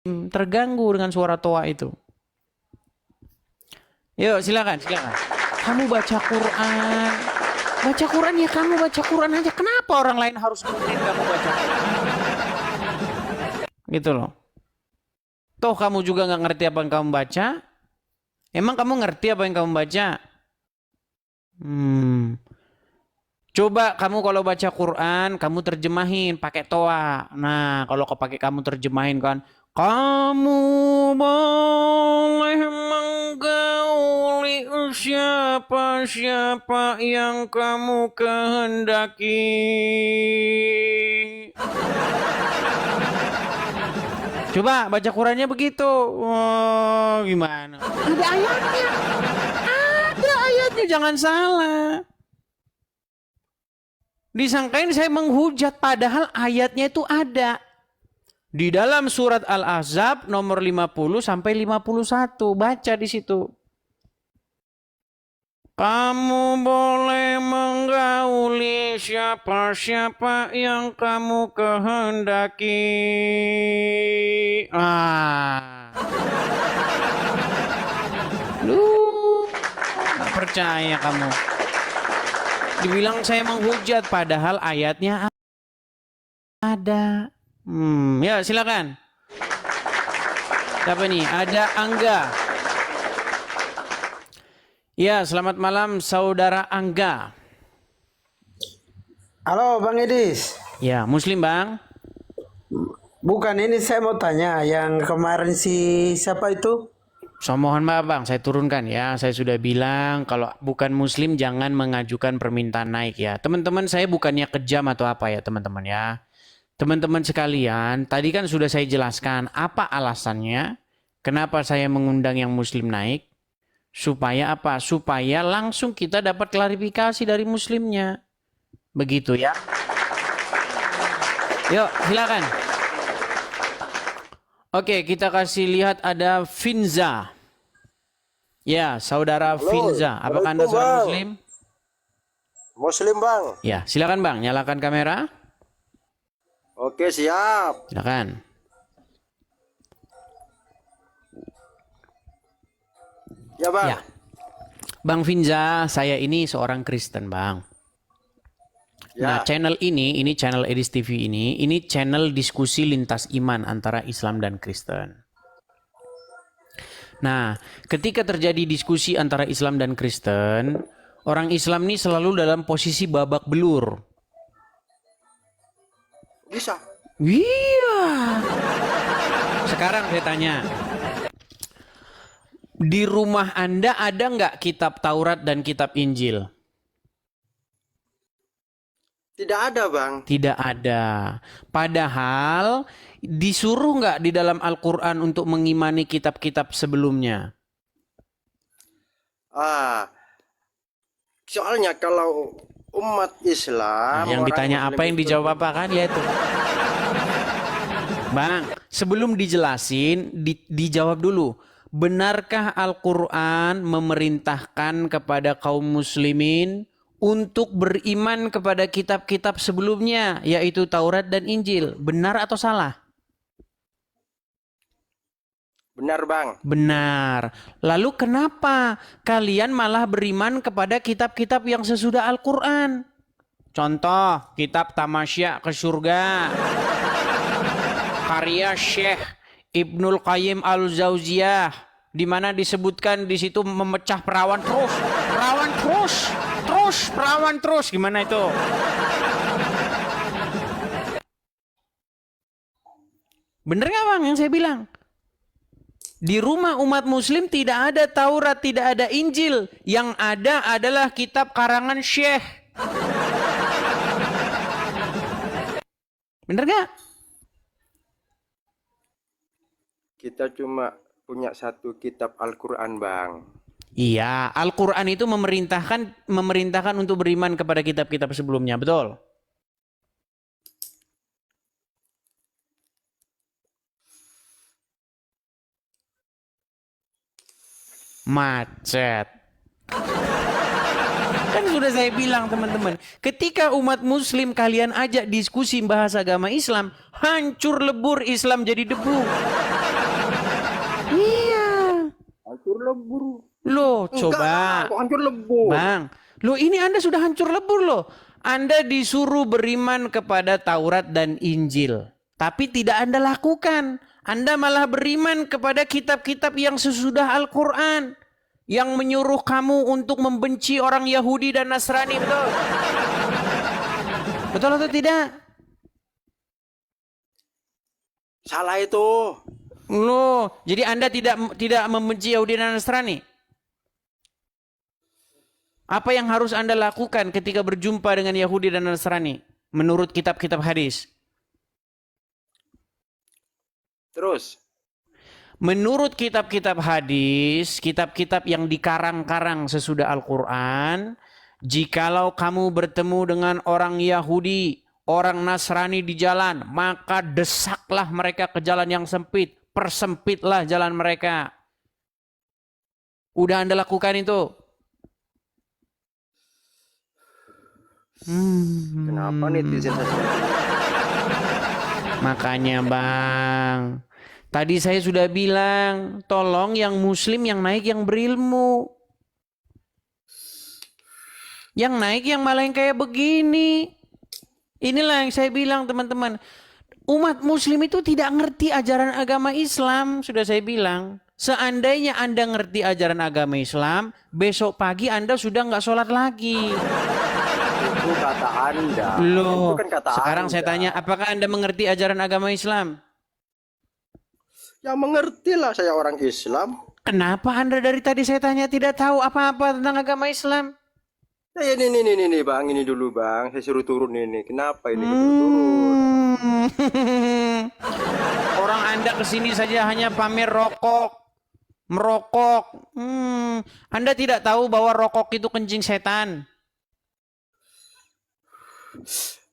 terganggu dengan suara toa itu. Yuk, silakan. Kamu baca Quran. Baca Quran ya kamu baca Quran aja. Kenapa orang lain harus dengerin kamu baca Quran? Gitu loh. Toh kamu juga nggak ngerti apa yang kamu baca. Emang kamu ngerti apa yang kamu baca? Coba kamu kalau baca Quran, kamu terjemahin pakai toa. Nah, kalau pakai kamu terjemahin kan, kamu boleh menggauli siapa-siapa yang kamu kehendaki. Coba baca Qurannya begitu. Oh, gimana? Ada ayatnya. Ada ayatnya, jangan salah. Disangkain saya menghujat, padahal ayatnya itu ada. Di dalam surat Al-Ahzab nomor 50 sampai 51. Baca di situ. Kamu boleh menggauli siapa-siapa yang kamu kehendaki. Lu gak percaya kamu. Dibilang saya menghujat, padahal ayatnya ada. Ya silakan. Siapa nih? Ada Angga. Ya, selamat malam saudara Angga. Halo Bang Edis. Ya, Muslim Bang. Bukan, ini saya mau tanya yang kemarin siapa itu? So, mohon maaf Bang, saya turunkan ya. Saya sudah bilang kalau bukan Muslim jangan mengajukan permintaan naik ya. Teman-teman, saya bukannya kejam atau apa ya teman-teman ya. Teman-teman sekalian, tadi kan sudah saya jelaskan apa alasannya. Kenapa saya mengundang yang Muslim naik. Supaya apa? Supaya langsung kita dapat klarifikasi dari Muslimnya. Begitu ya. Yuk, silakan. Oke, kita kasih lihat ada Finza. Ya, saudara Halo, Finza. Apakah Anda seorang Bang. Muslim? Muslim Bang. Ya, silakan Bang. Nyalakan kamera. Oke siap. Silakan. Ya Bang. Ya. Bang Finza, saya ini seorang Kristen Bang. Nah, Ya. channel ini channel Edis TV ini channel diskusi lintas iman antara Islam dan Kristen. Nah, ketika terjadi diskusi antara Islam dan Kristen, orang Islam ini selalu dalam posisi babak belur. Bisa. Iya. Sekarang saya tanya, di rumah Anda ada nggak kitab Taurat dan kitab Injil? Tidak ada Bang. Tidak ada. Padahal disuruh nggak di dalam Al-Quran untuk mengimani kitab-kitab sebelumnya? Soalnya kalau umat Islam. Yang orang ditanya Muslim apa yang itu- dijawab apa kan ya itu. Bang, sebelum dijelasin, dijawab dulu. Benarkah Al-Quran memerintahkan kepada kaum muslimin untuk beriman kepada kitab-kitab sebelumnya, yaitu Taurat dan Injil? Benar atau salah? Benar Bang. Benar. Lalu kenapa kalian malah beriman kepada kitab-kitab yang sesudah Al-Quran? Contoh, kitab Tamasya ke Surga. Karya Syekh Ibnul Qayyim Al-Jauziyah, di mana disebutkan di situ memecah perawan terus. Perawan terus. Gimana itu? Bener nggak Bang yang saya bilang? Di rumah umat muslim tidak ada Taurat, tidak ada Injil. Yang ada adalah kitab karangan Syekh. Bener gak? Kita cuma punya satu kitab Al-Quran Bang. Iya, Al-Quran itu memerintahkan untuk beriman kepada kitab-kitab sebelumnya, betul? Macet. Kan sudah saya bilang teman-teman, ketika umat muslim kalian ajak diskusi bahasa agama Islam, hancur lebur Islam jadi debu. Iya. Hancur lebur. Loh, Enggak coba. lah, kok hancur lebur? Bang, loh ini Anda sudah hancur lebur loh. Anda disuruh beriman kepada Taurat dan Injil. Tapi tidak Anda lakukan. Anda malah beriman kepada kitab-kitab yang sesudah Al-Quran. Yang menyuruh kamu untuk membenci orang Yahudi dan Nasrani, betul? Betul atau tidak? Salah itu. Loh, jadi Anda tidak membenci Yahudi dan Nasrani? Apa yang harus Anda lakukan ketika berjumpa dengan Yahudi dan Nasrani menurut kitab-kitab hadis? Terus, Menurut kitab-kitab hadis, kitab-kitab yang dikarang-karang sesudah Al-Quran, jikalau kamu bertemu dengan orang Yahudi, orang Nasrani di jalan, maka desaklah mereka ke jalan yang sempit, persempitlah jalan mereka. Udah Anda lakukan itu? kenapa netizen saya? Makanya Bang, tadi saya sudah bilang, tolong yang muslim yang naik yang berilmu. Yang naik yang malah yang kayak begini. Inilah yang saya bilang teman-teman. Umat muslim itu tidak ngerti ajaran agama Islam, sudah saya bilang. Seandainya Anda ngerti ajaran agama Islam, besok pagi Anda sudah nggak sholat lagi. Itu kata Anda. Loh, Itu kan kata sekarang saya Anda. tanya, apakah Anda mengerti ajaran agama Islam? Ya mengerti lah, saya orang Islam. Kenapa Anda dari tadi saya tanya tidak tahu apa-apa tentang agama Islam? Ya, ini bang, ini dulu bang. Saya suruh turun ini. Kenapa ini suruh turun? Orang Anda kesini saja hanya pamer rokok, merokok. Anda tidak tahu bahwa rokok itu kencing setan.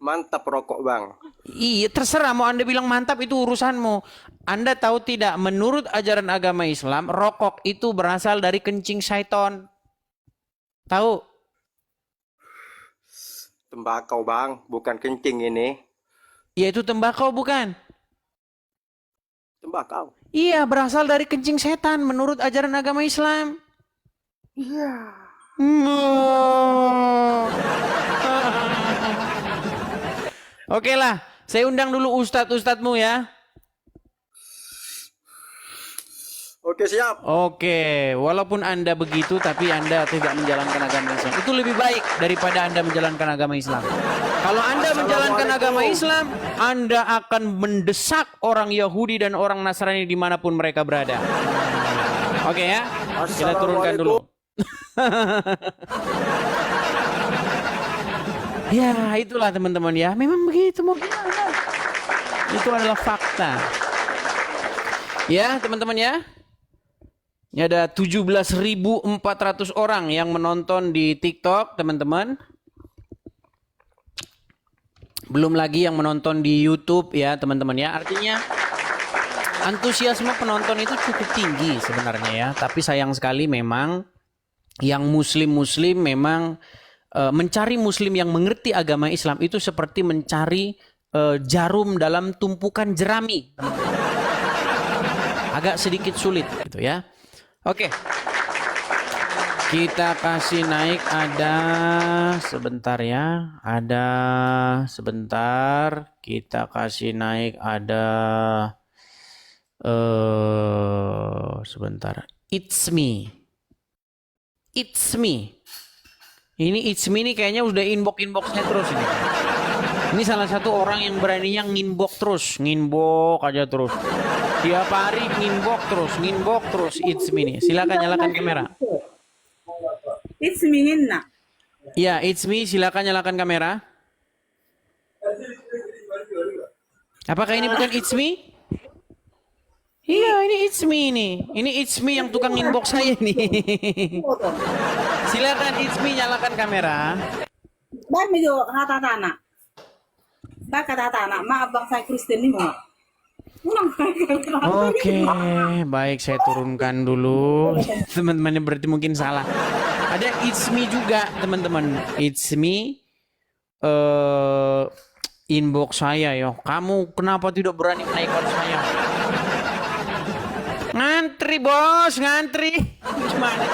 Mantap rokok bang. Iya, terserah mau Anda bilang mantap itu urusanmu. Anda tahu tidak, menurut ajaran agama Islam, rokok itu berasal dari kencing syaiton. Tahu? Tembakau bang, bukan kencing ini. Yaitu tembakau bukan? Tembakau. Iya, berasal dari kencing setan menurut ajaran agama Islam. Iya. Oke lah, saya undang dulu ustadz-ustadzmu ya. Oke siap. Oke, walaupun Anda begitu tapi Anda tidak menjalankan agama Islam. Itu lebih baik daripada Anda menjalankan agama Islam. Kalau Anda menjalankan agama Islam, Anda akan mendesak orang Yahudi dan orang Nasrani dimanapun mereka berada. Oke ya, kita turunkan dulu. Ya, itulah teman-teman ya. Memang begitu mau gimana? Itu adalah fakta. Ya, teman-teman ya. Ini ada 17.400 orang yang menonton di TikTok, teman-teman. Belum lagi yang menonton di YouTube ya, teman-teman ya. Artinya antusiasme penonton itu cukup tinggi sebenarnya ya. Tapi sayang sekali memang yang muslim-muslim memang mencari muslim yang mengerti agama Islam itu seperti mencari jarum dalam tumpukan jerami. Agak sedikit sulit gitu ya. Oke. Kita kasih naik ada sebentar ya. Ada sebentar. Kita kasih naik ada sebentar. It's me. It's me. Ini It's me ini kayaknya udah inbox-inboxnya terus ini. Ini salah satu orang yang beraninya nginbox terus, nginbox aja terus. Tiap hari nginbox terus It's me nih. Silakan nyalakan kamera. It's me Hinna. Ya, It's me, silakan nyalakan kamera. Apakah ini bukan It's me? Iya, ini It's me nih. Ini It's me yang tukang inbox saya nih. Silakan It's me nyalakan kamera. Baik mejo kata tanah. Baik kata tanah. Maaf bang saya Kristen nih mau. Oke, baik saya turunkan dulu. Teman-temannya berarti mungkin salah. Ada It's me juga, teman-teman. It's me inbox saya ya. Kamu kenapa tidak berani menaikkan saya? Ngantri ngantri bos, ngantri. Gimana?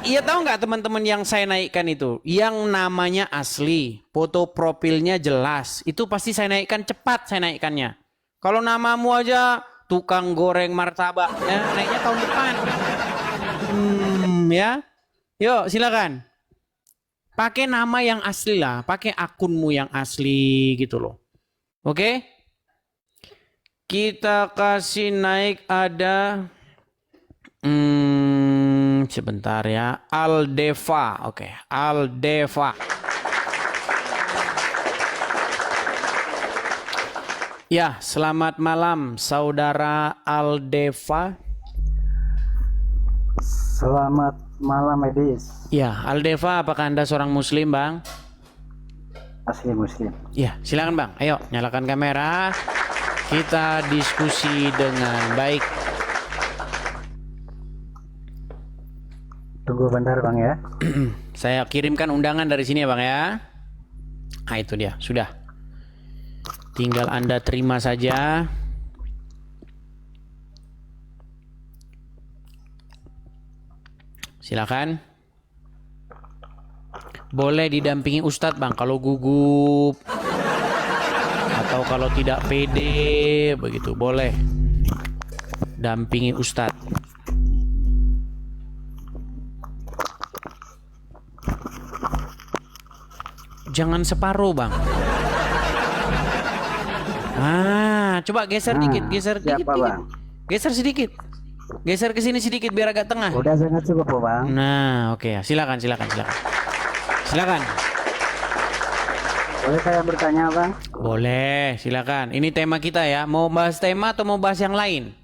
Iya tahu nggak teman-teman yang saya naikkan itu, yang namanya asli, foto profilnya jelas, itu pasti saya naikkan cepat saya naikkannya. Kalau namamu aja tukang goreng martabak, ya naiknya tahun depan. Ya, yuk silakan. Pakai nama yang asli lah, pakai akunmu yang asli gitu loh. Oke? Kita kasih naik ada sebentar ya. Aldeva. Oke, Aldeva. Ya, selamat malam saudara Aldeva. Selamat malam, Edis. Ya, Aldeva, apakah Anda seorang muslim, Bang? Asli muslim. Ya, silakan Bang. Ayo, nyalakan kamera. Kita diskusi dengan baik. Tunggu bentar, Bang ya. Saya kirimkan undangan dari sini ya Bang ya. Nah itu dia, sudah. Tinggal Anda terima saja. Silakan. Boleh didampingi Ustadz Bang kalau gugup atau kalau tidak pede begitu boleh. Dampingi Ustadz. Jangan separuh Bang. Coba geser dikit, geser dikit, siapa, Bang? geser sedikit, geser ke sini sedikit biar agak tengah. Udah sangat cukup, Bang. Nah, oke ya, silakan. Silakan. Boleh saya bertanya, Bang? Boleh, silakan. Ini tema kita ya. Mau bahas tema atau mau bahas yang lain?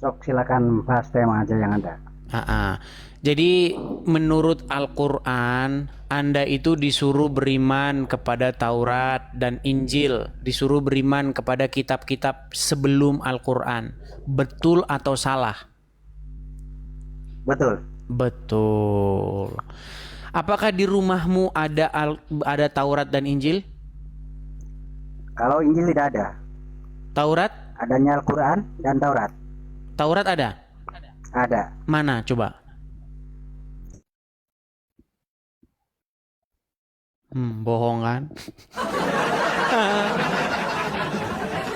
Sok silakan bahas tema aja yang ada. Jadi menurut Al-Quran, Anda itu disuruh beriman kepada Taurat dan Injil, disuruh beriman kepada kitab-kitab sebelum Al-Quran. Betul atau salah? Betul. Betul. Apakah di rumahmu ada Taurat dan Injil? Kalau Injil tidak ada. Taurat? Adanya Al-Quran dan Taurat. Taurat ada? Ada. Mana coba? Bohong kan?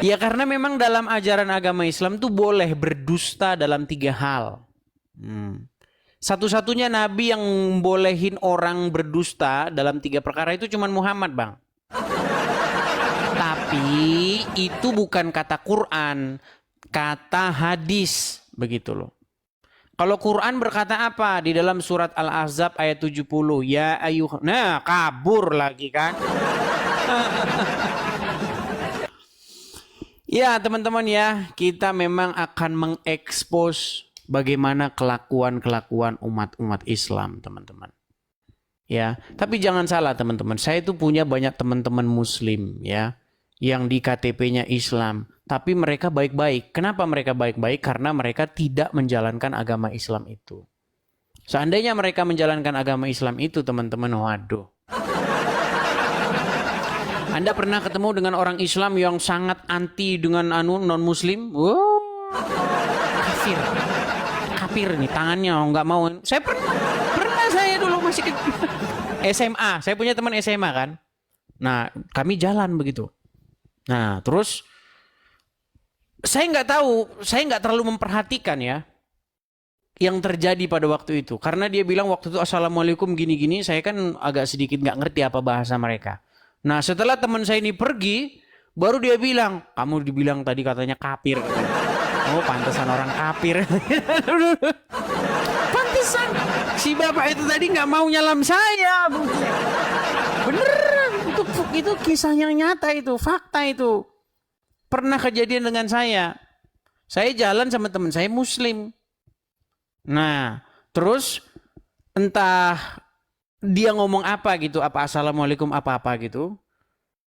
Ya karena memang dalam ajaran agama Islam tuh boleh berdusta dalam 3 hal. Satu-satunya nabi yang bolehin orang berdusta dalam 3 perkara itu cuman Muhammad, Bang. Tapi itu bukan kata Quran, kata hadis, begitu loh. Kalau Quran berkata apa di dalam surat Al-Ahzab ayat 70? Ya ayuh. Nah, kabur lagi kan? Ya, teman-teman ya, kita memang akan mengekspos bagaimana kelakuan-kelakuan umat-umat Islam, teman-teman. Ya, tapi jangan salah, teman-teman. Saya itu punya banyak teman-teman muslim ya, yang di KTP-nya Islam. Tapi mereka baik-baik. Kenapa mereka baik-baik? Karena mereka tidak menjalankan agama Islam itu. Seandainya mereka menjalankan agama Islam itu, teman-teman, waduh. Anda pernah ketemu dengan orang Islam yang sangat anti dengan non-muslim? Wow, kafir nih tangannya, nggak mau. Saya pernah saya dulu masih SMA. Saya punya teman SMA kan. Nah, kami jalan begitu. Nah, terus saya nggak terlalu memperhatikan ya yang terjadi pada waktu itu. Karena dia bilang waktu itu assalamualaikum gini-gini, saya kan agak sedikit nggak ngerti apa bahasa mereka. Nah setelah teman saya ini pergi, baru dia bilang, kamu dibilang tadi katanya kafir. Oh pantesan orang kafir. Pantesan si bapak itu tadi nggak mau nyalam saya. Beneran, itu kisah yang nyata itu, fakta itu. Pernah kejadian dengan saya. Saya jalan sama teman saya muslim. Nah, terus entah dia ngomong apa gitu, apa assalamualaikum apa-apa gitu.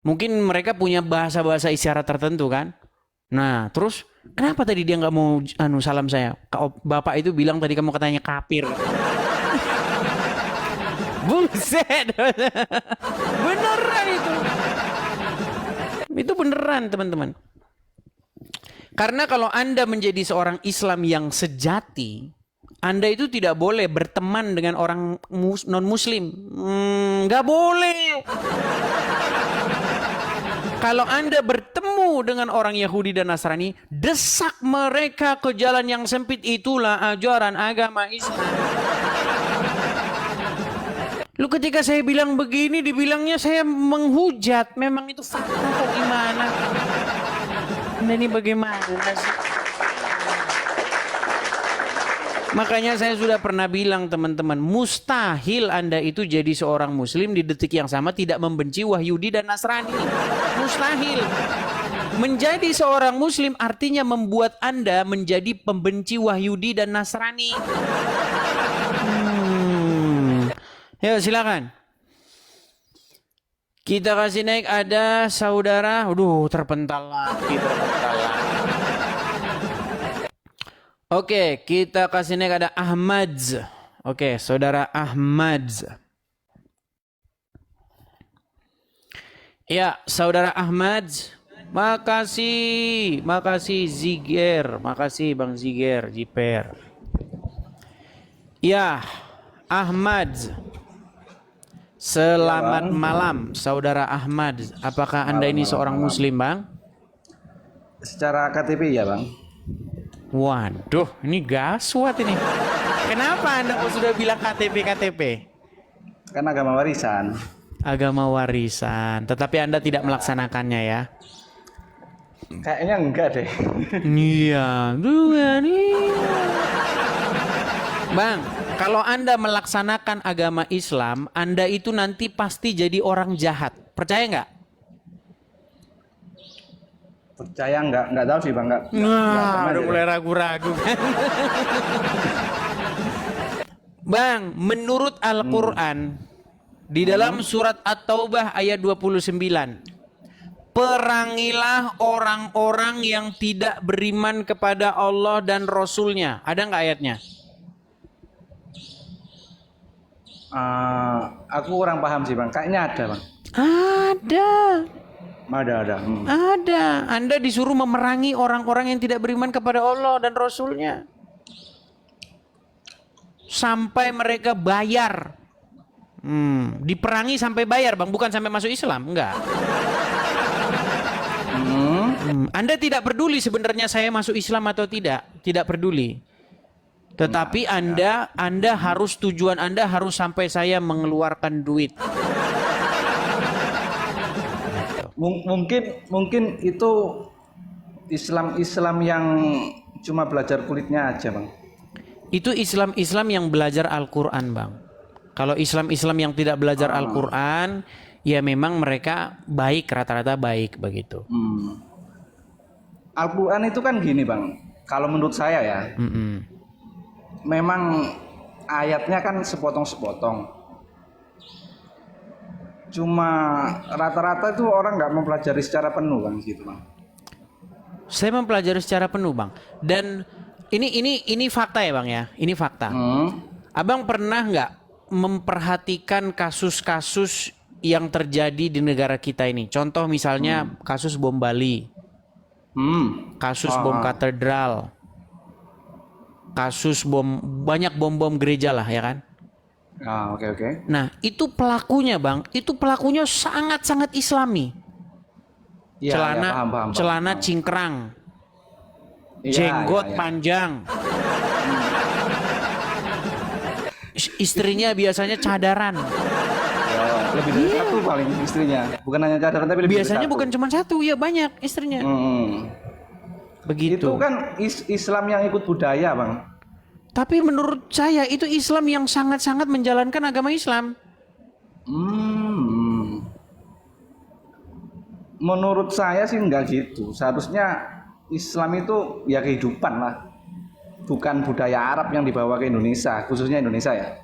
Mungkin mereka punya bahasa-bahasa isyarat tertentu kan. Nah, terus kenapa tadi dia nggak mau salam saya? Bapak itu bilang tadi kamu katanya kafir. Buset. Beneran itu. Itu beneran teman-teman. Karena kalau Anda menjadi seorang Islam yang sejati, Anda itu tidak boleh berteman dengan orang non-Muslim. Nggak boleh. Kalau Anda bertemu dengan orang Yahudi dan Nasrani, desak mereka ke jalan yang sempit, itulah ajaran agama Islam. Lu ketika saya bilang begini, dibilangnya saya menghujat. Memang itu fakta kok, gimana? Anda ini bagaimana sih? Makanya saya sudah pernah bilang teman-teman, mustahil Anda itu jadi seorang Muslim di detik yang sama tidak membenci Wahyudi dan Nasrani. Mustahil. Menjadi seorang Muslim artinya membuat Anda menjadi pembenci Wahyudi dan Nasrani. Ya silakan. Kita kasih naik, ada saudara. Terpental lagi. Oke, kita kasih naik, ada Ahmad. Oke, saudara Ahmad. Ya, saudara Ahmad. Makasih Ziger. Makasih Bang Ziger, Jiper. Ya, Ahmad. Selamat malam, saudara Ahmad. Apakah Anda ini seorang Muslim, Bang? Secara KTP ya, Bang. Waduh, ini gaswat ini. Kenapa Anda kok sudah bilang KTP? Kan agama warisan. Agama warisan, tetapi Anda tidak melaksanakannya ya? Kayaknya enggak deh. Iya, Bang, kalau Anda melaksanakan agama Islam, Anda itu nanti pasti jadi orang jahat. Percaya nggak? Percaya enggak tahu sih, Bang, enggak. Udah mulai ragu-ragu. Bang, menurut Al-Qur'an di dalam surat At-Taubah ayat 29, perangilah orang-orang yang tidak beriman kepada Allah dan Rasul-Nya. Ada nggak ayatnya? Aku kurang paham sih, Bang. Kayaknya ada, Bang. Ada. Ada. Anda disuruh memerangi orang-orang yang tidak beriman kepada Allah dan Rasul-Nya. Sampai mereka bayar. Diperangi sampai bayar, Bang. Bukan sampai masuk Islam. Enggak. Anda tidak peduli sebenarnya saya masuk Islam atau tidak. Tidak peduli. Tetapi Anda harus, tujuan Anda harus sampai saya mengeluarkan duit. Mungkin itu Islam yang cuma belajar kulitnya aja, Bang. Itu Islam yang belajar Al-Qur'an, Bang. Kalau Islam yang tidak belajar Al-Qur'an, ya memang mereka baik, rata-rata baik begitu. Al-Qur'an itu kan gini, Bang. Kalau menurut saya ya, memang ayatnya kan sepotong-sepotong. Cuma rata-rata itu orang nggak mempelajari secara penuh, Bang, gitu, Bang. Saya mempelajari secara penuh, Bang. Dan ini fakta ya, Bang ya. Ini fakta. Abang pernah nggak memperhatikan kasus-kasus yang terjadi di negara kita ini? Contoh misalnya kasus bom Bali, kasus bom katedral, kasus banyak bom gereja lah ya kan? Oke. Nah itu pelakunya, Bang, itu pelakunya sangat-sangat Islami. Ya, celana celana cingkrang, jenggot panjang, istrinya biasanya cadaran. Lebih dari satu paling istrinya, bukan hanya cadaran tapi lebih Biasanya dari satu. bukan cuma satu, ya banyak istrinya. Begitu. Itu kan Islam yang ikut budaya, Bang. Tapi menurut saya itu Islam yang sangat-sangat menjalankan agama Islam. Menurut saya sih enggak gitu. Seharusnya Islam itu ya kehidupan lah, bukan budaya Arab yang dibawa ke Indonesia, khususnya Indonesia ya.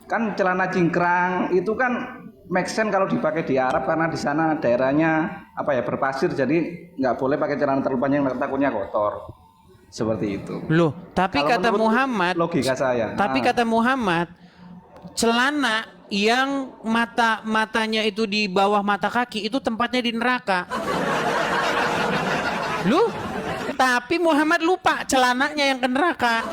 Kan celana cingkrang itu kan make sense kalau dipakai di Arab karena di sana daerahnya berpasir, jadi nggak boleh pakai celana terlalu panjang, takutnya kotor. Seperti itu. Loh, tapi Kalau kata menurut Muhammad, logika saya. Tapi kata Muhammad, celana yang matanya itu di bawah mata kaki itu tempatnya di neraka. Loh, Tapi Muhammad lupa celananya yang ke neraka.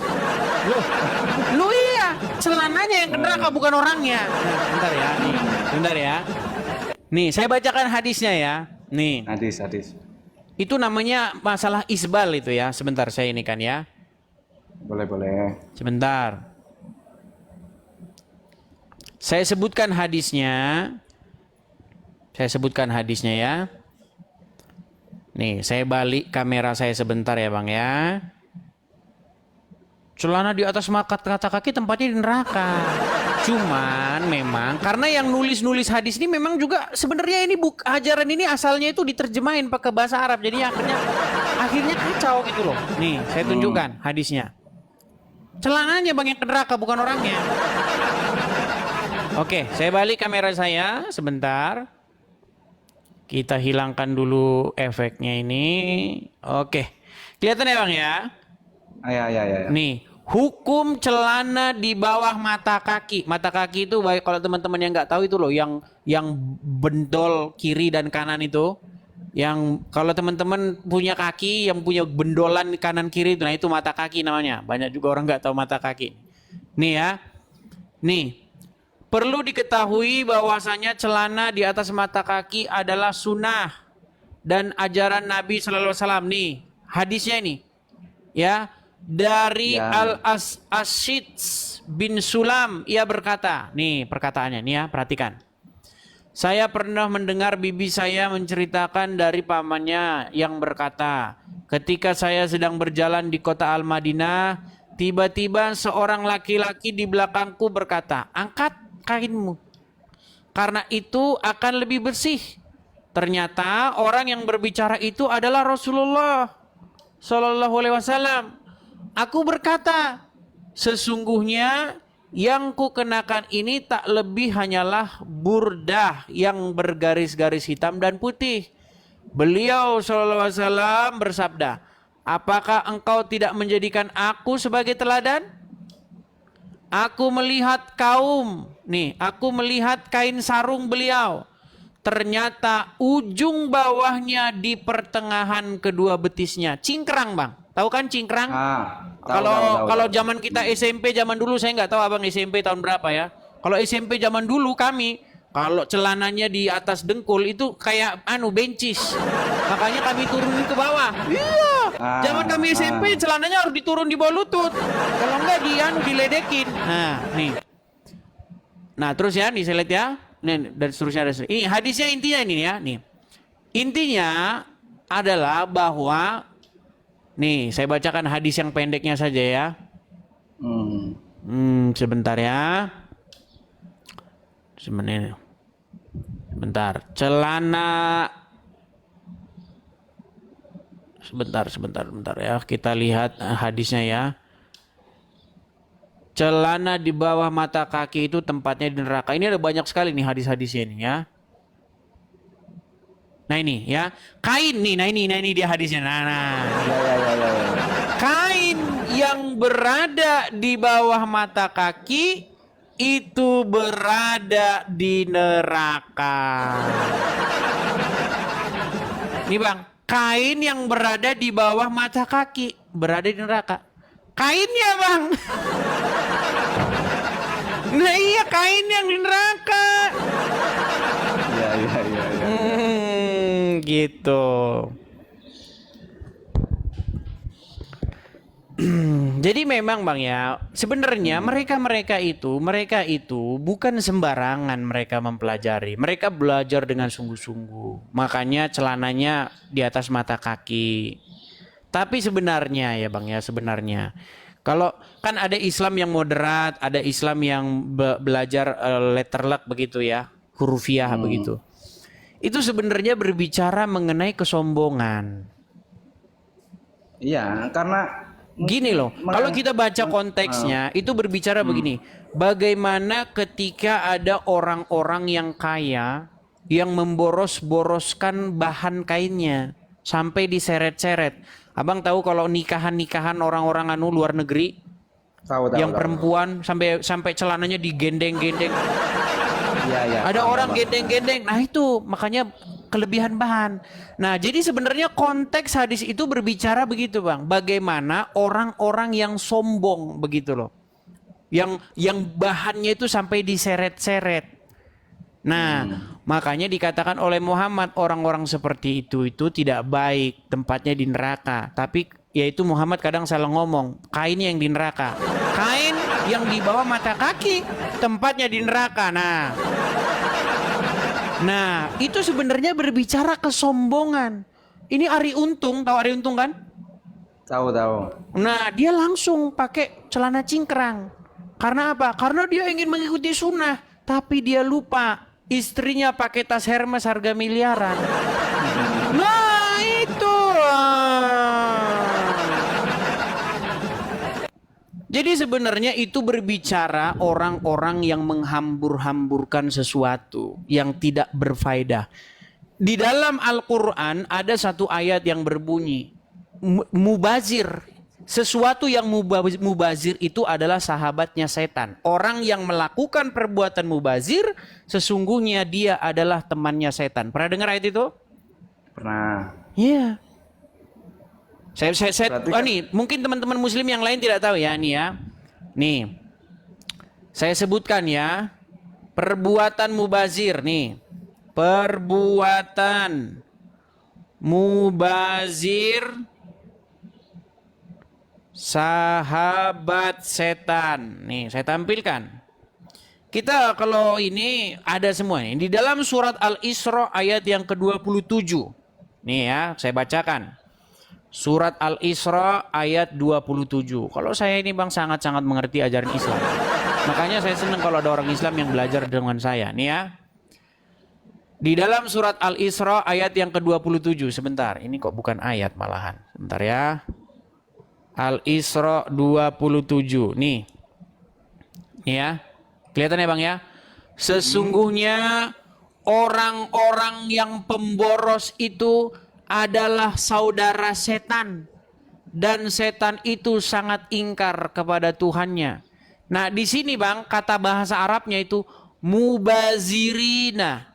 Lu iya, celananya yang ke neraka bukan orangnya. Nah, bentar ya, nih. Bentar ya. Nih, saya bacakan hadisnya ya. Nih. Hadis. Itu namanya masalah isbal itu ya. Sebentar saya ini kan ya. Boleh. Sebentar. Saya sebutkan hadisnya ya. Nih, saya balik kamera saya sebentar ya Bang ya. Celana di atas mata kaki tempatnya di neraka. Cuman memang karena yang nulis hadis ini memang juga sebenarnya ini ajaran ini asalnya itu diterjemahin pakai bahasa Arab. Jadi akhirnya kacau gitu loh. Nih, saya tunjukkan hadisnya. Celananya Bang yang ke neraka bukan orangnya. Oke, saya balik kamera saya sebentar. Kita hilangkan dulu efeknya ini. Oke. Kelihatan ya Bang ya? Ya. Nih, hukum celana di bawah mata kaki. Mata kaki itu baik kalau teman-teman yang nggak tahu itu loh, yang bendol kiri dan kanan itu. Yang kalau teman-teman punya kaki yang punya bendolan kanan kiri itu, nah itu mata kaki namanya. Banyak juga orang nggak tahu mata kaki. Nih ya. Nih. Perlu diketahui bahwasanya celana di atas mata kaki adalah sunnah dan ajaran Nabi Sallallahu Alaihi Wasallam. Nih hadisnya ini, ya dari Al-Ashid bin Sulam, ia berkata, nih perkataannya, nih ya perhatikan. Saya pernah mendengar bibi saya menceritakan dari pamannya yang berkata, ketika saya sedang berjalan di kota Al-Madinah, tiba-tiba seorang laki-laki di belakangku berkata, angkat kainmu, karena itu akan lebih bersih. Ternyata orang yang berbicara itu adalah Rasulullah Sallallahu Alaihi Wasallam. Aku berkata, sesungguhnya yang ku kenakan ini tak lebih hanyalah burdah yang bergaris-garis hitam dan putih. Beliau Sallallahu Alaihi Wasallam bersabda, apakah engkau tidak menjadikan aku sebagai teladan? Aku melihat aku melihat kain sarung beliau. Ternyata ujung bawahnya di pertengahan kedua betisnya. Cingkrang Bang. Tahu kan cingkrang? Kalau zaman kita SMP zaman dulu, saya nggak tahu Abang SMP tahun berapa ya. Kalau SMP zaman dulu kami, kalau celananya di atas dengkul itu kayak bencis. Makanya kami turunin ke bawah. Iya. Zaman kami SMP celananya harus diturun di bawah lutut. Kalau enggak diledekin. Nah, nih. Nah, terus ya, nih saya lihat ya. Nih, dan seterusnya. Ini hadisnya intinya ini ya, nih. Intinya adalah bahwa nih, saya bacakan hadis yang pendeknya saja ya. Sebentar ya. Sebentar. Sebentar ya. Kita lihat hadisnya ya. Celana di bawah mata kaki itu tempatnya di neraka. Ini ada banyak sekali nih hadis-hadisnya ini ya. Nah ini ya. Kain nih, nah ini dia hadisnya. Nah. Kain yang berada di bawah mata kaki itu berada di neraka. Nih Bang, kain yang berada di bawah mata kaki berada di neraka. Kainnya Bang. Nah iya, kain yang di neraka. Iya. Gitu. Jadi memang Bang ya, sebenarnya mereka itu bukan sembarangan mereka mempelajari. Mereka belajar dengan sungguh-sungguh. Makanya celananya di atas mata kaki. Tapi sebenarnya ya Bang ya, sebenarnya kalau kan ada Islam yang moderat, ada Islam yang belajar letterlek begitu ya, hurufiah begitu. Itu sebenarnya berbicara mengenai kesombongan. Iya, karena gini loh, kalau kita baca konteksnya itu berbicara begini, bagaimana ketika ada orang-orang yang kaya yang memboros-boroskan bahan kainnya sampai diseret-seret. Abang tahu kalau nikahan orang-orang luar negeri, yang perempuan sampai celananya digendeng-gendeng. Iya. Ada orang gendeng-gendeng. Nah itu makanya kelebihan bahan. Nah, jadi sebenarnya konteks hadis itu berbicara begitu, Bang. Bagaimana orang-orang yang sombong begitu loh. Yang bahannya itu sampai diseret-seret. Nah, makanya dikatakan oleh Muhammad orang-orang seperti itu tidak baik, tempatnya di neraka. Tapi yaitu Muhammad kadang salah ngomong, Kain yang di neraka. Kain yang di bawah mata kaki, tempatnya di neraka. Nah, itu sebenarnya berbicara kesombongan. Ini Ari Untung, tahu Ari Untung kan? Tahu. Nah, dia langsung pakai celana cingkrang. Karena apa? Karena dia ingin mengikuti sunnah, tapi dia lupa istrinya pakai tas Hermes harga miliaran. Nah, itu. Jadi sebenarnya itu berbicara orang-orang yang menghambur-hamburkan sesuatu yang tidak berfaedah. Di dalam Al-Quran ada satu ayat yang berbunyi, mubazir. Sesuatu yang mubazir itu adalah sahabatnya setan. Orang yang melakukan perbuatan mubazir, sesungguhnya dia adalah temannya setan. Pernah dengar ayat itu? Pernah. Iya. Saya Berarti nih, mungkin teman-teman muslim yang lain tidak tahu ya, nih ya. Nih. Saya sebutkan ya. Perbuatan mubazir nih. Perbuatan mubazir sahabat setan. Nih, saya tampilkan. Kita kalau ini ada semua nih. Di dalam surat Al-Isra ayat yang ke-27. Nih ya, saya bacakan. Surat Al-Isra ayat 27. Kalau saya ini Bang sangat-sangat mengerti ajaran Islam. Makanya saya senang kalau ada orang Islam yang belajar dengan saya. Nih ya. Di dalam surat Al-Isra ayat yang ke-27. Sebentar, ini kok bukan ayat malahan. Sebentar ya. Al-Isra 27. Nih ya. Kelihatan ya Bang ya. Sesungguhnya orang-orang yang pemboros itu adalah saudara setan. Dan setan itu sangat ingkar kepada Tuhannya. Nah di sini Bang kata bahasa Arabnya itu mubazirina.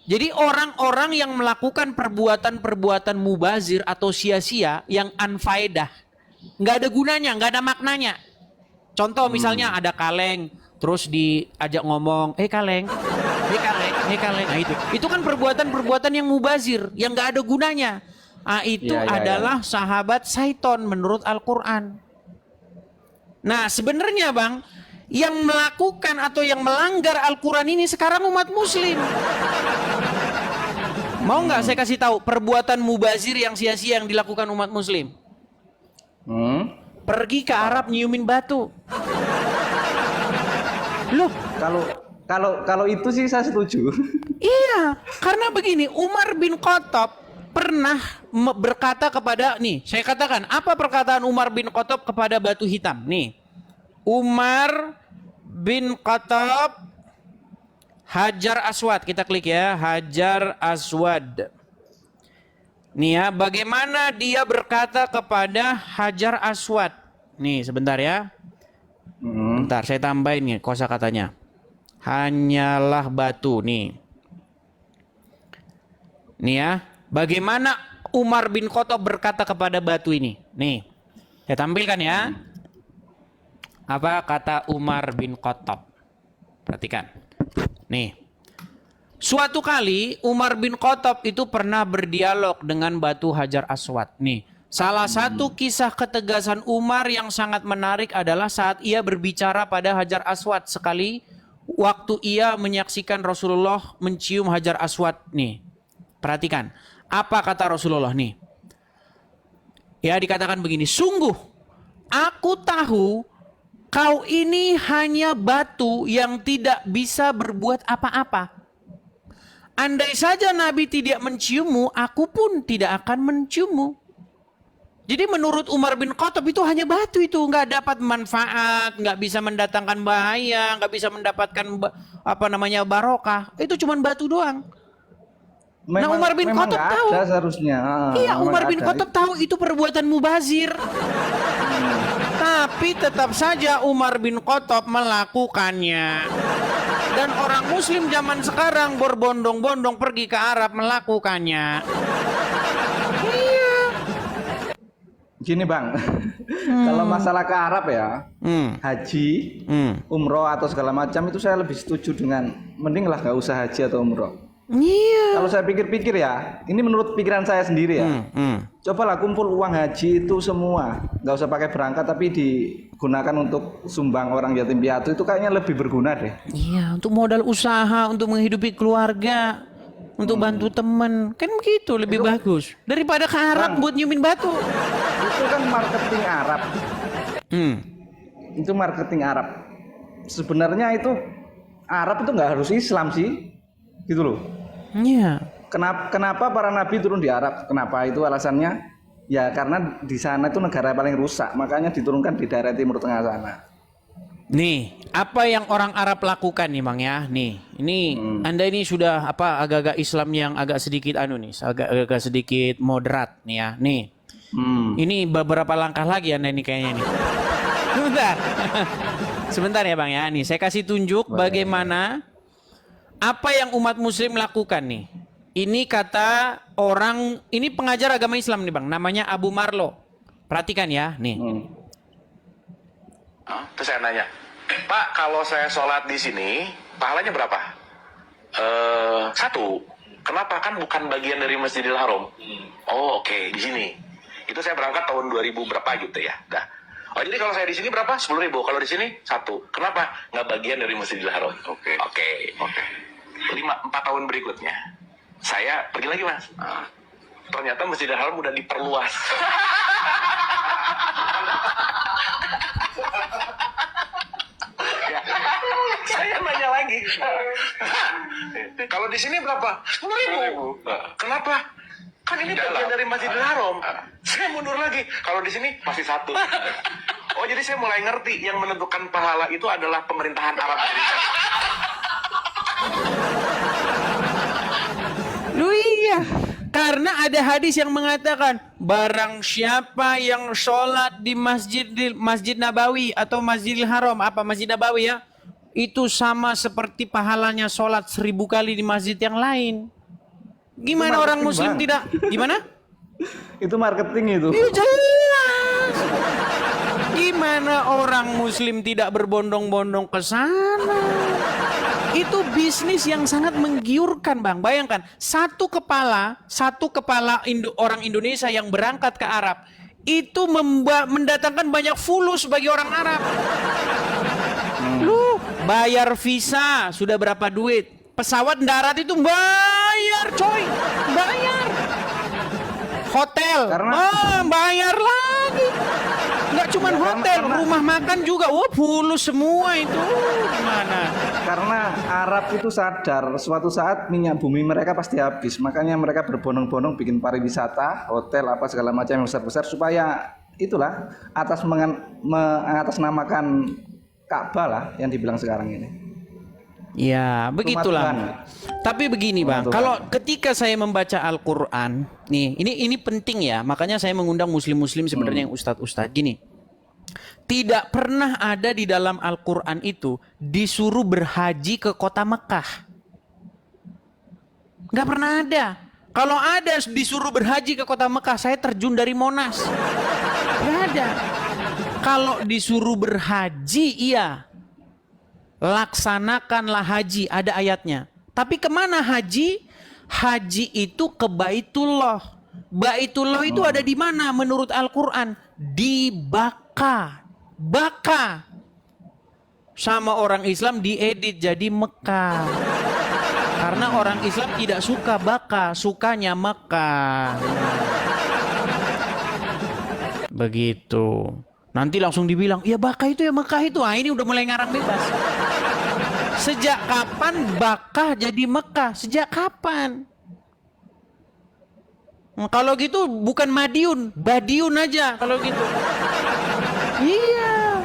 Jadi orang-orang yang melakukan perbuatan-perbuatan mubazir atau sia-sia yang unfaedah. Nggak ada gunanya, nggak ada maknanya. Contoh misalnya ada kaleng, terus diajak ngomong, kaleng, kaleng. Nah itu kan perbuatan-perbuatan yang mubazir, yang nggak ada gunanya. Nah itu adalah sahabat syaiton menurut Al-Quran. Nah sebenarnya Bang, yang melakukan atau yang melanggar Al-Quran ini sekarang umat muslim. Mau nggak saya kasih tahu perbuatan mubazir yang sia-sia yang dilakukan umat muslim? Pergi ke Arab nyiumin batu. Loh, kalau itu sih saya setuju. Iya, karena begini, Umar bin Khattab pernah berkata kepada, nih, saya katakan, apa perkataan Umar bin Khattab kepada batu hitam? Nih, Umar bin Khattab Hajar Aswad, kita klik ya, Hajar Aswad. Nih ya, bagaimana dia berkata kepada Hajar Aswad. Nih, sebentar ya. Bentar, saya tambahin nih kosakatanya. Hanyalah batu, nih. Nih ya, bagaimana Umar bin Khattab berkata kepada batu ini. Nih, saya tampilkan ya. Apa kata Umar bin Khattab? Perhatikan. Nih. Suatu kali Umar bin Khattab itu pernah berdialog dengan batu Hajar Aswad. Nih, salah satu kisah ketegasan Umar yang sangat menarik adalah saat ia berbicara pada Hajar Aswad sekali waktu ia menyaksikan Rasulullah mencium Hajar Aswad. Nih, perhatikan. Apa kata Rasulullah nih? Ya, dikatakan begini, sungguh aku tahu kau ini hanya batu yang tidak bisa berbuat apa-apa. Andai saja Nabi tidak menciummu, aku pun tidak akan menciummu. Jadi menurut Umar bin Khattab itu hanya batu itu, nggak dapat manfaat, nggak bisa mendatangkan bahaya, nggak bisa mendapatkan barokah. Itu cuma batu doang. Nah Umar bin Khattab tahu. Seharusnya. Iya, Umar bin Khattab tahu itu perbuatan mubazir. Tapi tetap saja Umar bin Khattab melakukannya. Dan orang Muslim zaman sekarang berbondong-bondong pergi ke Arab melakukannya. Iya. Gini bang, kalau masalah ke Arab ya, haji, umroh atau segala macam itu saya lebih setuju dengan mending lah nggak usah haji atau umroh. Iya. Kalau saya pikir-pikir ya, ini menurut pikiran saya sendiri ya. Cobalah kumpul uang haji itu semua, nggak usah pakai berangkat tapi digunakan untuk sumbang orang yatim piatu, itu kayaknya lebih berguna deh. Iya, untuk modal usaha, untuk menghidupi keluarga, untuk bantu temen, kan begitu lebih bagus daripada ke Arab buat nyumin batu. Itu kan marketing Arab. Itu marketing Arab. Sebenarnya itu Arab itu nggak harus Islam sih, gitu loh. Iya. Kenapa para nabi turun di Arab? Kenapa itu alasannya? Ya karena di sana itu negara paling rusak, makanya diturunkan di daerah Timur Tengah sana. Nih, apa yang orang Arab lakukan nih Bang ya? Nih, ini Anda ini sudah apa agak-agak Islam yang agak sedikit nih, agak sedikit moderat nih ya. Nih. Ini beberapa langkah lagi Anda ini kayaknya nih. Sebentar. Sebentar ya Bang ya. Nih, saya kasih tunjuk bagaimana apa yang umat muslim lakukan nih. Ini kata orang, ini pengajar agama Islam nih Bang, namanya Abu Marlo. Perhatikan ya, nih. Terus saya nanya, Pak, kalau saya sholat di sini, pahalanya berapa? 1. Kenapa? Kan bukan bagian dari Masjidil Haram. Oh, oke, di sini. Itu saya berangkat tahun 2000 berapa gitu ya. Dah. Oh, jadi kalau saya di sini berapa? 10.000. Kalau di sini 1. Kenapa? Nggak bagian dari Masjidil Haram. Oke. 4 tahun berikutnya, saya pergi lagi Mas. Ternyata Masjidil Haram udah diperluas. Saya nanya lagi. Kalau di sini berapa? 10.000. Kenapa? Kan ini bagian dari Masjidil Haram. Saya mundur lagi. Kalau di sini masih 1. Oh, jadi saya mulai ngerti yang menentukan pahala itu adalah pemerintahan Arab. Lu iya. Karena ada hadis yang mengatakan barang siapa yang sholat di Masjid Nabawi atau Masjidil Haram, apa Masjid Nabawi ya, itu sama seperti pahalanya sholat 1000 kali di masjid yang lain. Gimana orang muslim tidak? Gimana? Itu marketing itu. Iya jelas. Gimana orang muslim tidak berbondong-bondong ke sana? Itu bisnis yang sangat menggiurkan Bang. Bayangkan, satu kepala orang Indonesia yang berangkat ke Arab itu mendatangkan banyak fulus bagi orang Arab. Lu bayar visa sudah berapa duit? Pesawat darat itu bayar coy, bayar. Hotel, bayar lagi. Nggak cuma hotel, rumah makan juga. Wah, fulus semua itu. Gimana? Karena Arab itu sadar suatu saat minyak bumi mereka pasti habis, makanya mereka berbondong-bondong bikin pariwisata, hotel apa segala macam yang besar-besar supaya itulah mengatasnamakan Ka'bah lah yang dibilang sekarang ini. Ya, begitulah. Tapi begini Bang, kalau ketika saya membaca Al-Qur'an, nih, ini penting ya, makanya saya mengundang muslim-muslim sebenarnya yang ustadz-ustadz gini. Tidak pernah ada di dalam Al-Qur'an itu disuruh berhaji ke kota Mekah. Nggak pernah ada. Kalau ada disuruh berhaji ke kota Mekah, saya terjun dari Monas. Nggak ada. Kalau disuruh berhaji, iya. Laksanakanlah haji, ada ayatnya. Tapi kemana haji? Haji itu ke Baitullah. Baitullah itu ada di mana menurut Al-Quran? Di Baka. Baka. Sama orang Islam diedit jadi Mekah. Karena orang Islam tidak suka Baka, sukanya Mekah. Begitu. Nanti langsung dibilang, ya Baka itu ya Mekah itu. Ah, ini udah mulai ngarang bebas. Sejak kapan Baka jadi Mekah? Sejak kapan? Kalau gitu bukan Madiun, Badiun aja kalau gitu. Iya.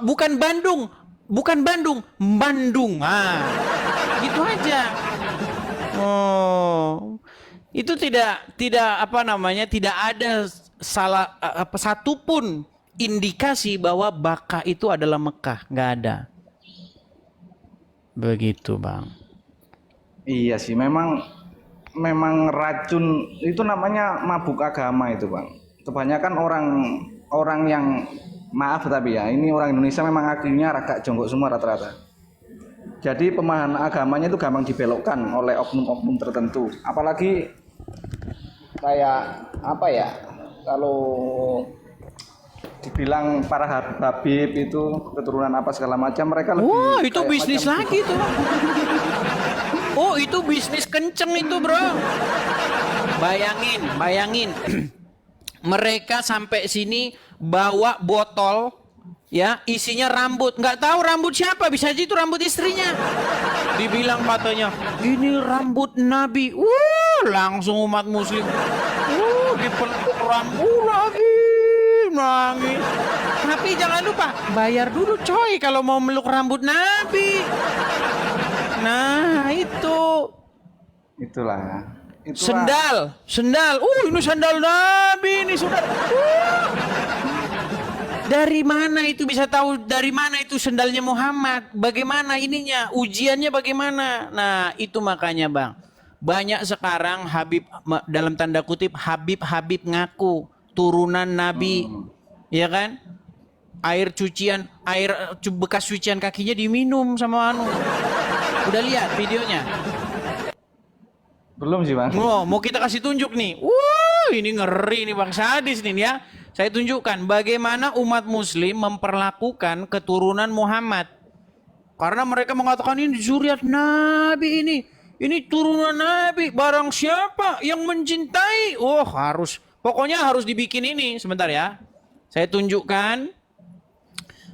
Bukan Bandung, bukan Bandung, Bandung. Ah, gitu aja. Oh, itu tidak apa namanya, tidak ada salah satupun indikasi bahwa Baka itu adalah Mekah, nggak ada. Begitu, Bang. Iya sih, memang racun itu namanya mabuk agama itu, Bang. Kebanyakan orang yang maaf tapi ya, ini orang Indonesia memang akhirnya agak jongkok semua rata-rata. Jadi pemahaman agamanya itu gampang dibelokkan oleh oknum-oknum tertentu. Apalagi kayak apa ya? Kalau dibilang para habib itu keturunan apa segala macam, mereka lebih Wah, itu kayak bisnis macam lagi tuh. Oh, itu bisnis kenceng itu, bro. Bayangin. Mereka sampai sini bawa botol, ya, isinya rambut. Nggak tahu rambut siapa, bisa aja itu rambut istrinya. Dibilang katanya, ini rambut Nabi. Langsung umat muslim. Dipeluk rambut lagi. Nangis. Tapi jangan lupa, bayar dulu coy kalau mau meluk rambut Nabi. Nah, itulah. Sendal. Ini sandal Nabi ini sudah. Dari mana itu bisa tahu dari mana itu sendalnya Muhammad? Bagaimana ininya? Ujiannya bagaimana? Nah, itu makanya, Bang. Banyak sekarang Habib, dalam tanda kutip, Habib ngaku turunan Nabi. Ya kan? Air bekas cucian kakinya diminum sama anu. Udah lihat videonya? Belum sih, Bang. Mau kita kasih tunjuk nih. Ini ngeri nih, Bang, sadis nih ya. Saya tunjukkan bagaimana umat muslim memperlakukan keturunan Muhammad. Karena mereka mengatakan ini zuriat Nabi ini. Ini turunan Nabi. Barang siapa yang mencintai, pokoknya harus dibikin ini. Sebentar ya. Saya tunjukkan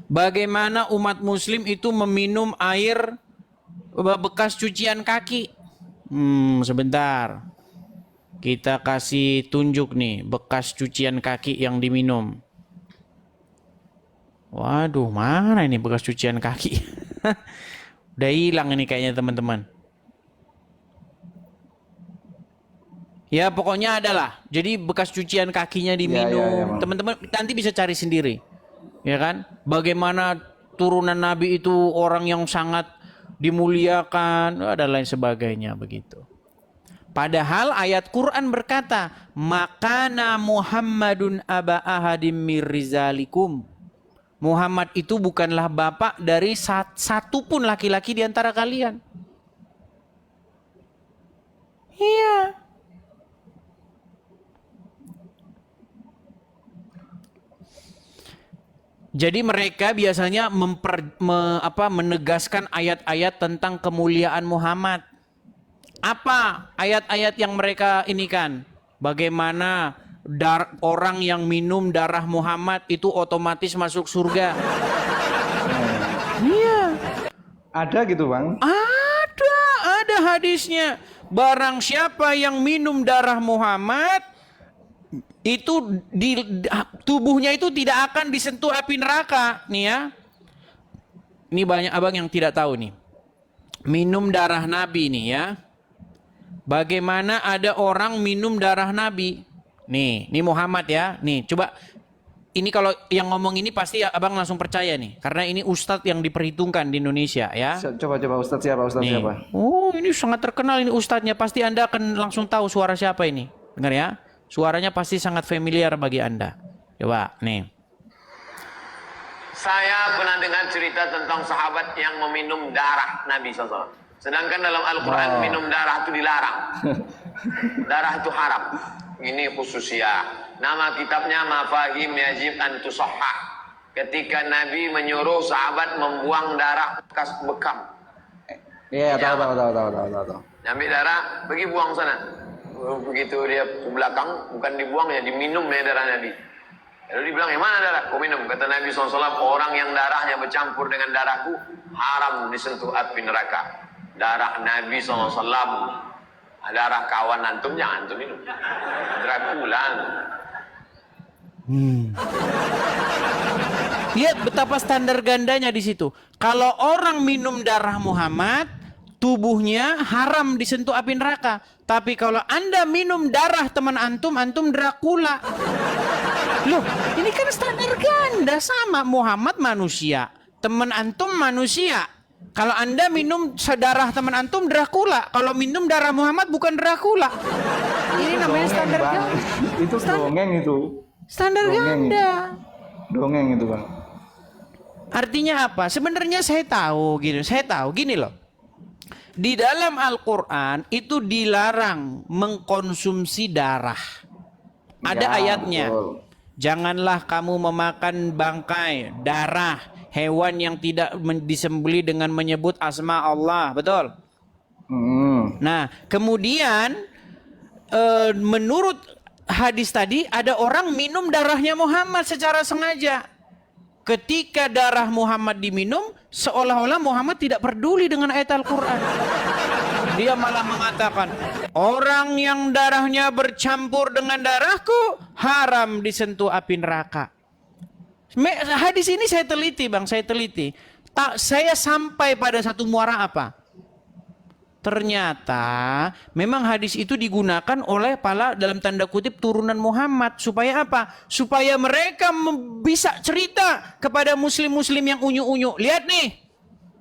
bagaimana umat muslim itu meminum air bekas cucian kaki. Sebentar. Kita kasih tunjuk nih bekas cucian kaki yang diminum. Waduh, mana ini bekas cucian kaki? Udah hilang ini kayaknya, teman-teman. Ya pokoknya adalah. Jadi bekas cucian kakinya diminum. Teman-teman nanti bisa cari sendiri. Ya kan? Bagaimana turunan Nabi itu orang yang sangat dimuliakan dan lain sebagainya begitu. Padahal ayat Quran berkata, "Makana Muhammadun aba ahadim mir rizalikum." Muhammad itu bukanlah bapak dari satu pun laki-laki di antara kalian. Iya. Jadi mereka biasanya menegaskan ayat-ayat tentang kemuliaan Muhammad. Apa ayat-ayat yang mereka ini kan? Bagaimana orang yang minum darah Muhammad itu otomatis masuk surga? Iya. Ada gitu, Bang? Ada hadisnya. Barang siapa yang minum darah Muhammad, itu tubuhnya itu tidak akan disentuh api neraka. Nih ya. Ini banyak abang yang tidak tahu nih. Minum darah Nabi nih ya. Bagaimana ada orang minum darah Nabi? Nih Muhammad ya. Nih, coba ini kalau yang ngomong ini pasti abang langsung percaya nih, karena ini ustadz yang diperhitungkan di Indonesia ya. Coba ustadz siapa? Siapa? Oh, ini sangat terkenal ini ustadznya. Pasti Anda akan langsung tahu suara siapa ini. Dengar ya. Suaranya pasti sangat familiar bagi Anda. Coba, nih. Saya pernah dengar cerita tentang sahabat yang meminum darah Nabi SAW. Sedangkan dalam Al-Quran minum darah itu dilarang. Darah itu haram. Ini khususnya. Nama kitabnya Mafahim Yajib an Tusahhah. Ketika Nabi menyuruh sahabat membuang darah bekas bekam. Iya, tahu. Ambil darah, pergi buang sana. Begitu dia ke belakang, bukan dibuang ya, diminum ya darah Nabi. Lalu dibilang, yang mana darah? Kau minum. Kata Nabi SAW, orang yang darahnya bercampur dengan darahku, haram disentuh api neraka. Darah Nabi SAW, darah kawan antum, jangan antum minum. Dracula. Lihat betapa standar gandanya di situ. Kalau orang minum darah Muhammad, tubuhnya haram disentuh api neraka. Tapi kalau Anda minum darah teman antum, antum Dracula. Loh, ini kan standar ganda sama. Muhammad manusia, teman antum manusia. Kalau Anda minum darah teman antum Dracula, kalau minum darah Muhammad bukan Dracula. Ini namanya standar Bang. ganda. Itu dongeng itu. Standar Dongeng ganda. Dongeng itu, Bang. Artinya apa? Sebenarnya saya tahu gini loh. Di dalam Al-Qur'an itu dilarang mengkonsumsi darah. Ada Ya, ayatnya. betul. Janganlah kamu memakan bangkai, darah hewan yang tidak disembelih dengan menyebut asma Allah. Betul? Nah, kemudian menurut hadis tadi ada orang minum darahnya Muhammad secara sengaja. Ketika darah Muhammad diminum, seolah-olah Muhammad tidak peduli dengan ayat Al-Quran. Dia malah mengatakan, orang yang darahnya bercampur dengan darahku haram disentuh api neraka. Hadis ini saya teliti, Bang, saya teliti. Saya sampai pada satu muara apa? Ternyata memang hadis itu digunakan oleh para dalam tanda kutip turunan Muhammad supaya apa? Supaya mereka bisa cerita kepada muslim-muslim yang unyu-unyu. Lihat nih.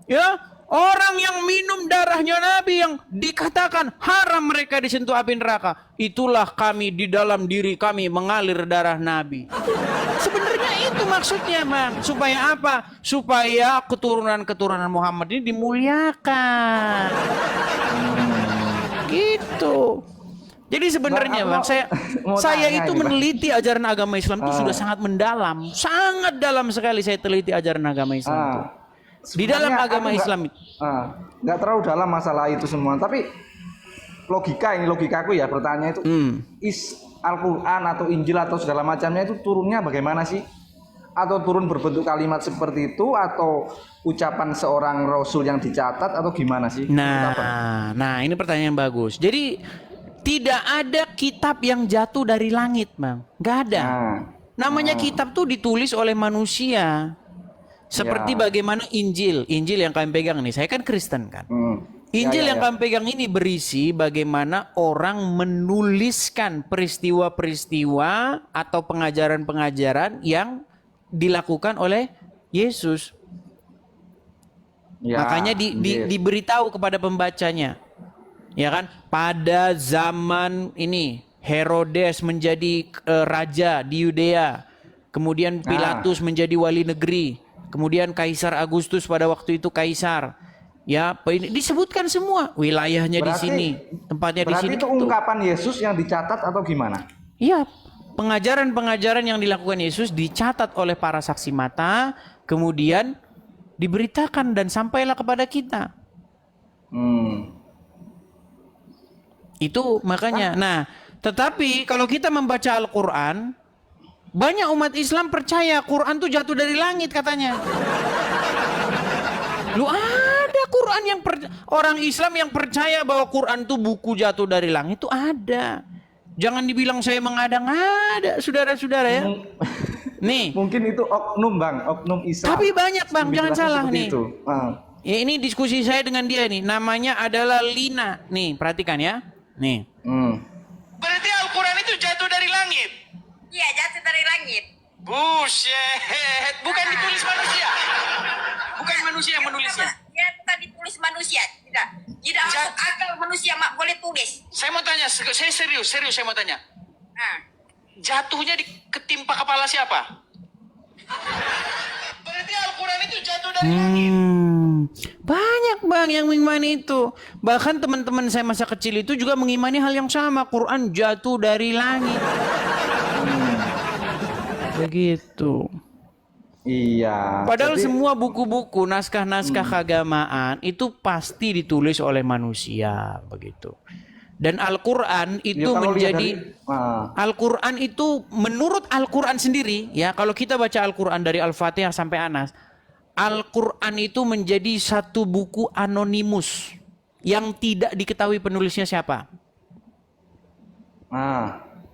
Ya, orang yang minum darahnya Nabi yang dikatakan haram mereka disentuh api neraka. Itulah kami, di dalam diri kami mengalir darah Nabi. Sebenarnya itu maksudnya, Bang. Supaya apa? Supaya keturunan-keturunan Muhammad ini dimuliakan. Gitu. Jadi sebenarnya, Bang, saya itu meneliti ajaran agama Islam itu sudah sangat mendalam. Sangat dalam sekali saya teliti ajaran agama Islam itu. Di dalam agama Islam itu. Nggak terlalu dalam masalah itu semua. Tapi logikaku ya pertanyaan itu. Al-Quran atau Injil atau segala macamnya itu turunnya bagaimana sih? Atau turun berbentuk kalimat seperti itu atau ucapan seorang rasul yang dicatat atau gimana sih? Nah, ini pertanyaan yang bagus. Jadi tidak ada kitab yang jatuh dari langit, Bang. Nggak ada. Namanya kitab tuh ditulis oleh manusia. Seperti bagaimana Injil yang kami pegang nih. Saya kan Kristen kan. Injil yang kami pegang ini berisi bagaimana orang menuliskan peristiwa-peristiwa atau pengajaran-pengajaran yang dilakukan oleh Yesus. Makanya diberitahu kepada pembacanya. Ya kan? Pada zaman ini Herodes menjadi raja di Yudea. Kemudian Pilatus menjadi wali negeri. Kemudian Kaisar Agustus pada waktu itu kaisar. Ya, disebutkan semua wilayahnya di sini, tempatnya di sini. Berarti itu ungkapan Yesus yang dicatat atau gimana? Iya, pengajaran-pengajaran yang dilakukan Yesus dicatat oleh para saksi mata, kemudian diberitakan dan sampailah kepada kita. Itu makanya. Nah, tetapi kalau kita membaca Al-Quran, banyak umat Islam percaya Quran itu jatuh dari langit katanya. Lu ada Quran yang orang Islam yang percaya bahwa Quran itu buku jatuh dari langit itu ada. Jangan dibilang saya mengada-ngada, saudara-saudara ya. Nih. Mungkin itu oknum, Bang, oknum Islam. Tapi banyak, Bang, jangan salah nih. Ya, ini diskusi saya dengan dia nih, namanya adalah Lina. Nih, perhatikan ya. Nih. Berarti Al-Quran itu jatuh dari langit? Iya, jatuh dari langit. Buset, bukan ditulis manusia. Bukan manusia yang menulisnya. Ya, bukan ditulis manusia, tidak. Tidak masuk akal manusia boleh tulis. Saya mau tanya, saya serius saya mau tanya. Jatuhnya ketimpa kepala siapa? Berarti Al-Quran itu jatuh dari langit. Banyak, Bang, yang mengimani itu. Bahkan teman-teman saya masa kecil itu juga mengimani hal yang sama. Quran jatuh dari langit. Begitu. Iya. Padahal semua buku-buku, naskah-naskah keagamaan itu pasti ditulis oleh manusia, begitu. Dan Al-Quran itu Al-Quran itu menurut Al-Quran sendiri, ya, kalau kita baca Al-Quran dari Al-Fatihah sampai Anas, Al-Quran itu menjadi satu buku anonimus yang tidak diketahui penulisnya siapa.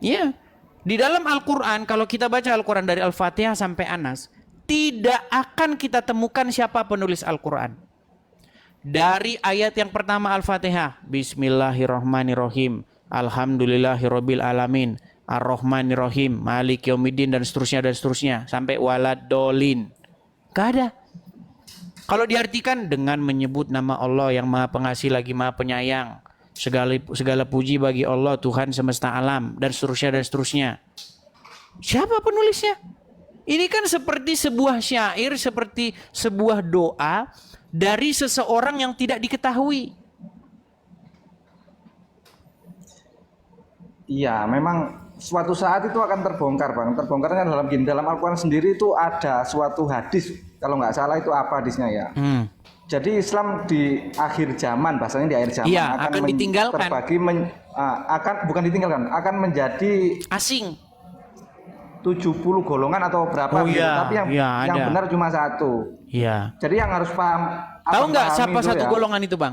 Ya. Di dalam Al-Quran, kalau kita baca Al-Quran dari Al-Fatihah sampai Anas, tidak akan kita temukan siapa penulis Al-Quran. Dari ayat yang pertama Al-Fatihah, Bismillahirrahmanirrahim, Alhamdulillahirabbil alamin, Ar-Rahmanirrahim, Maliki Yaumiddin, dan seterusnya sampai walad dolin. Gak ada. Kalau diartikan dengan menyebut nama Allah yang Maha Pengasih lagi Maha Penyayang, segala puji bagi Allah Tuhan semesta alam, dan seterusnya dan seterusnya. Siapa penulisnya? Ini kan seperti sebuah syair, seperti sebuah doa dari seseorang yang tidak diketahui. Iya, memang suatu saat itu akan terbongkar, Bang. Terbongkarnya dalam Al-Quran sendiri itu ada suatu hadis, kalau nggak salah itu apa hadisnya ya. Jadi Islam di akhir zaman, bahasanya di akhir zaman, iya, akan ditinggalkan. Bukan ditinggalkan, akan menjadi asing. 70 golongan atau berapa gitu. Iya, Tapi yang ada. benar cuma satu. Iya. Jadi yang harus paham. Tahu nggak siapa itu satu ya, golongan itu, Bang?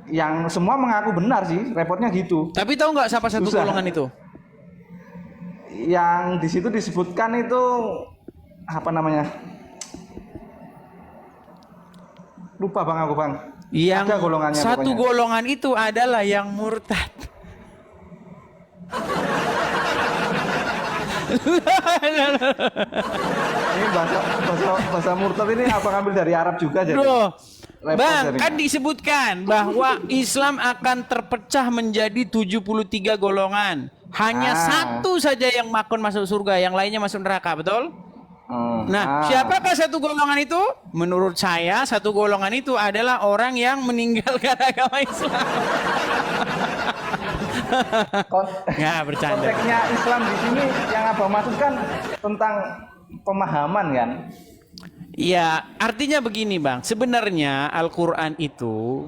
Yang semua mengaku benar sih, repotnya gitu. Tapi tahu nggak siapa satu Susah. golongan itu? Yang di situ disebutkan itu apa namanya? Lupa Bang aku, Bang. Yang Ada golongannya satu pokoknya. golongan itu adalah yang murtad. Ini bahasa murtad ini apa ngambil dari Arab juga jadi? Bro, Repot Bang, jadinya. kan disebutkan bahwa Islam akan terpecah menjadi 73 golongan. Hanya satu saja yang masuk surga, yang lainnya masuk neraka, betul? Nah, siapakah satu golongan itu? Menurut saya, satu golongan itu adalah orang yang meninggalkan agama Islam. Ya, bercanda. Konteksnya Islam di sini yang Abang maksudkan tentang pemahaman kan? Ya, artinya begini, Bang. Sebenarnya Al-Quran itu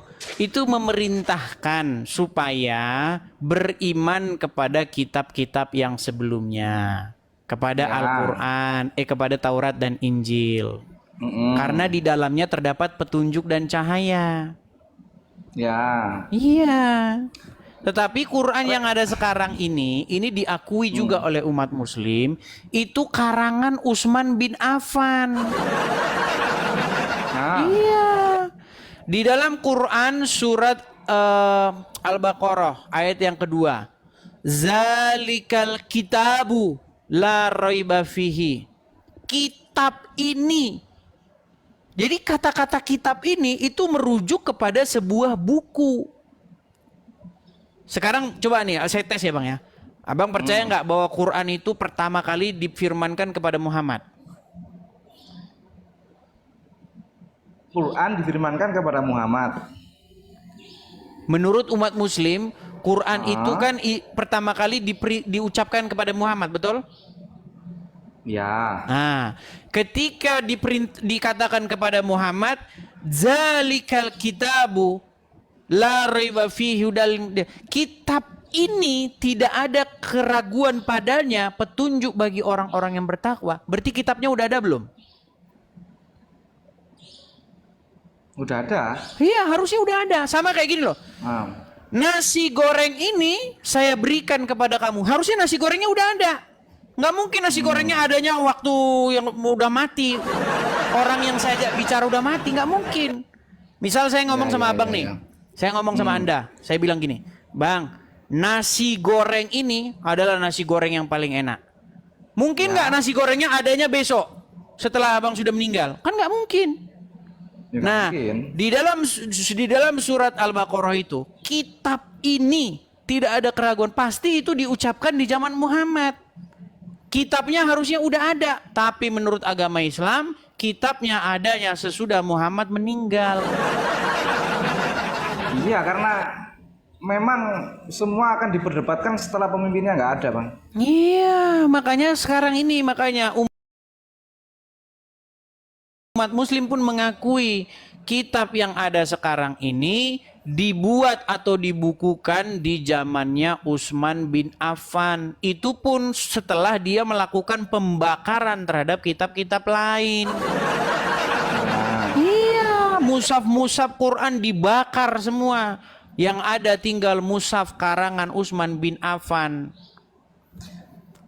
memerintahkan supaya beriman kepada kitab-kitab yang sebelumnya. Kepada Al-Quran, kepada Taurat dan Injil. Karena di dalamnya terdapat petunjuk dan cahaya. Ya. Iya. Tetapi Quran yang ada sekarang ini diakui juga oleh umat muslim, itu karangan Utsman bin Affan. Iya. Di dalam Quran surat Al-Baqarah ayat yang kedua. Zalikal kitabu la raiba fihi. Kitab ini. Jadi kata-kata kitab ini itu merujuk kepada sebuah buku. Sekarang coba nih, saya tes ya Bang ya. Abang percaya nggak bahwa Quran itu pertama kali difirmankan kepada Muhammad? Quran difirmankan kepada Muhammad. Menurut umat muslim, Quran itu kan pertama kali diucapkan kepada Muhammad, betul? Ya. Nah, ketika dikatakan kepada Muhammad, zalikal kitabu la raiba fihi kitab ini tidak ada keraguan padanya, petunjuk bagi orang-orang yang bertakwa. Berarti kitabnya udah ada belum? Udah ada. Iya, harusnya udah ada. Sama kayak gini loh. Nasi goreng ini saya berikan kepada kamu. Harusnya nasi gorengnya udah ada. Nggak mungkin nasi gorengnya adanya waktu yang udah mati. Orang yang saya bicara udah mati, nggak mungkin. Misal saya ngomong sama abang nih. Saya ngomong sama Anda, saya bilang gini, Bang, nasi goreng ini adalah nasi goreng yang paling enak. Mungkin nggak nasi gorengnya adanya besok setelah abang sudah meninggal? Kan nggak mungkin. Ya, nah, mungkin. di dalam surat Al-Baqarah itu, kitab ini tidak ada keraguan. Pasti itu diucapkan di zaman Muhammad. Kitabnya harusnya udah ada, tapi menurut agama Islam, kitabnya adanya sesudah Muhammad meninggal. Iya, karena memang semua akan diperdebatkan setelah pemimpinnya nggak ada, Bang. Iya, makanya sekarang ini, umat muslim pun mengakui kitab yang ada sekarang ini dibuat atau dibukukan di zamannya Utsman bin Affan. Itu pun setelah dia melakukan pembakaran terhadap kitab-kitab lain. Mushaf-mushaf Quran dibakar semua. Yang ada tinggal mushaf karangan Utsman bin Affan.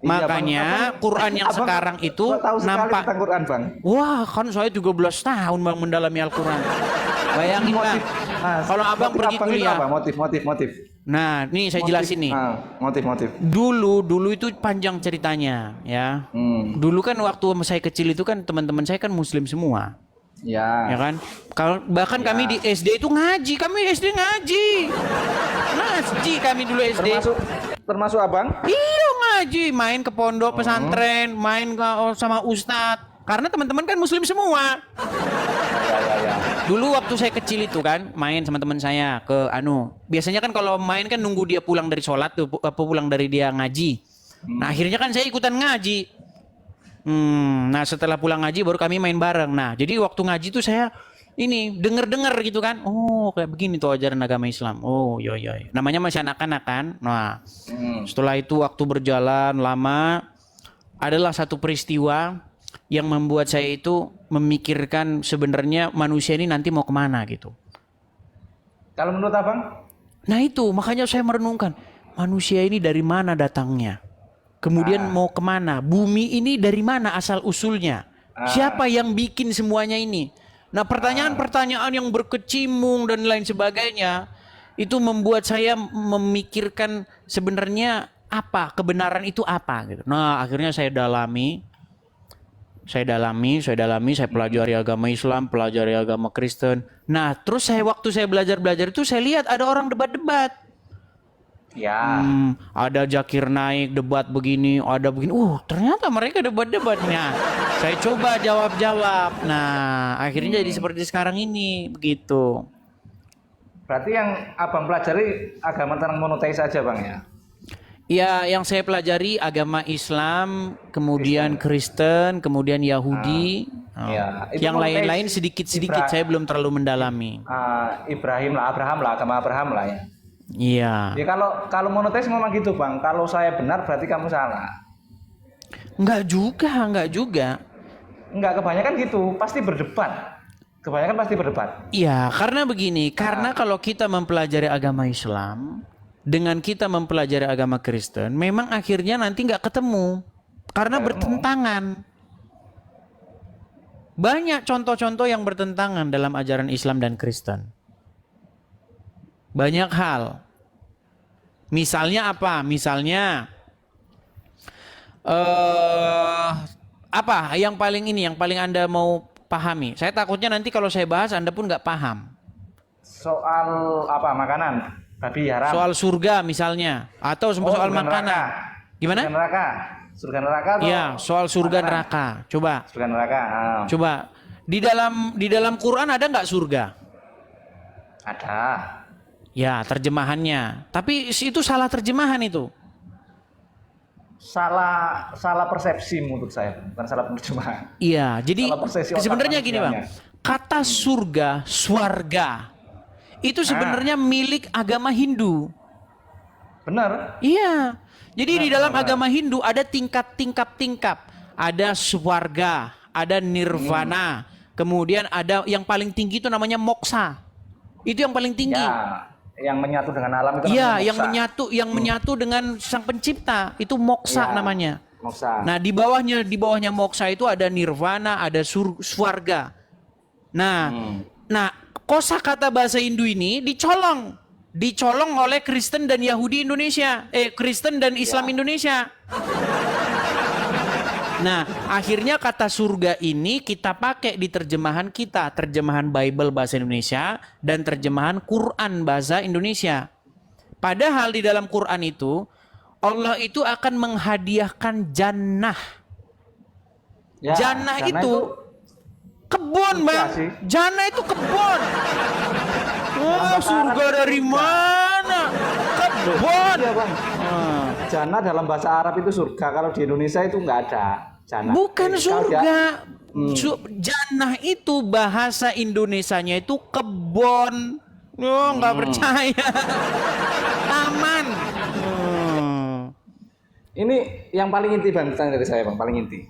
Makanya Quran yang sekarang itu nampak tentang Quran, Bang. Wah, kan saya 13 tahun Bang mendalami Al-Quran. Bayangin Bang, kalau Abang pergi kuliah. Motif. Nah, nih saya jelasin nih. Motif. Dulu itu panjang ceritanya ya. Dulu kan waktu saya kecil itu kan teman-teman saya kan muslim semua. Ya Ya. kan? Kalau bahkan kami di SD itu ngaji, kami SD ngaji. Ngaji kami dulu SD. Termasuk abang? Iya ngaji, main ke pondok pesantren, main sama ustadz. Karena teman-teman kan muslim semua. Ya. Dulu waktu saya kecil itu kan main sama teman saya ke biasanya kan kalau main kan nunggu dia pulang dari sholat tuh, pulang dari dia ngaji. Nah akhirnya kan saya ikutan ngaji. Nah setelah pulang ngaji baru kami main bareng. Nah jadi waktu ngaji tuh saya ini denger gitu kan. Oh kayak begini tuh ajaran agama Islam. Oh iya. Namanya masih anak-anak kan. Nah setelah itu waktu berjalan lama adalah satu peristiwa yang membuat saya itu memikirkan sebenarnya manusia ini nanti mau kemana gitu. Kalau menurut abang? Nah itu makanya saya merenungkan manusia ini dari mana datangnya. Kemudian mau kemana? Bumi ini dari mana asal usulnya? Siapa yang bikin semuanya ini? Nah pertanyaan-pertanyaan yang berkecimpung dan lain sebagainya itu membuat saya memikirkan sebenarnya apa kebenaran itu apa gitu. Nah akhirnya saya dalami, saya pelajari agama Islam, pelajari agama Kristen. Nah terus waktu saya belajar itu saya lihat ada orang debat-debat. Ya. Ada Zakir Naik debat begini, ada begini. Ternyata mereka debat-debatnya. Saya coba jawab. Nah, akhirnya jadi seperti sekarang ini, begitu. Berarti yang abang pelajari agama tentang monoteis saja bang ya? Ya, yang saya pelajari agama Islam, kemudian Kristen, kemudian Yahudi. Ya, itu Yang monoteis lain-lain sedikit-sedikit saya belum terlalu mendalami. Abraham lah, agama Abraham lah ya. Iya. Ya kalau monoteis memang gitu bang. Kalau saya benar berarti kamu salah. Enggak juga. Enggak, kebanyakan gitu. Pasti berdebat. Kebanyakan pasti berdebat. Iya, karena begini. Karena kalau kita mempelajari agama Islam dengan kita mempelajari agama Kristen, memang akhirnya nanti nggak ketemu. Karena bertentangan. Banyak contoh-contoh yang bertentangan dalam ajaran Islam dan Kristen. Banyak hal. Misalnya apa? Misalnya apa yang paling Anda mau pahami? Saya takutnya nanti kalau saya bahas Anda pun nggak paham. Soal apa? Makanan babi haram. Soal surga misalnya atau soal makanan. Neraka. Gimana? Surga neraka atau Iya, soal surga makanan? neraka. Coba. Surga neraka. Coba. Di dalam Quran ada nggak surga? Ada. Ya, terjemahannya. Tapi itu salah terjemahan itu. Salah persepsi menurut saya, bukan salah penerjemahan. Iya, jadi Salah persepsi otak sebenarnya gini Bang. manusianya. Kata surga, swarga itu sebenarnya milik agama Hindu. Benar. Iya. Jadi di dalam agama Hindu ada tingkat. Ada swarga, ada nirvana. Kemudian ada yang paling tinggi itu namanya moksa. Itu yang paling tinggi. Ya, yang menyatu dengan alam itu Iya, namanya moksa. yang menyatu dengan sang pencipta itu moksa Ya, namanya. Moksa. Nah, di bawahnya moksa itu ada nirvana, ada swarga. Nah, kosakata bahasa Hindu ini dicolong oleh Kristen dan Yahudi Indonesia. Kristen dan Islam Indonesia. Nah, akhirnya kata surga ini kita pakai di terjemahan kita, terjemahan Bible bahasa Indonesia dan terjemahan Quran bahasa Indonesia. Padahal di dalam Quran itu Allah itu akan menghadiahkan jannah. Ya, Jannah itu kebun, Bang. sih. Jannah itu kebun. Oh, surga dari mana? Kebun. Iya, Bang. Jannah dalam bahasa Arab itu surga. Kalau di Indonesia itu nggak ada jannah. Bukan Kalau surga. Jannah itu bahasa Indonesianya itu kebun. Oh, nggak percaya. Aman. Ini yang paling inti Bang, pertanyaan dari saya Bang, paling inti.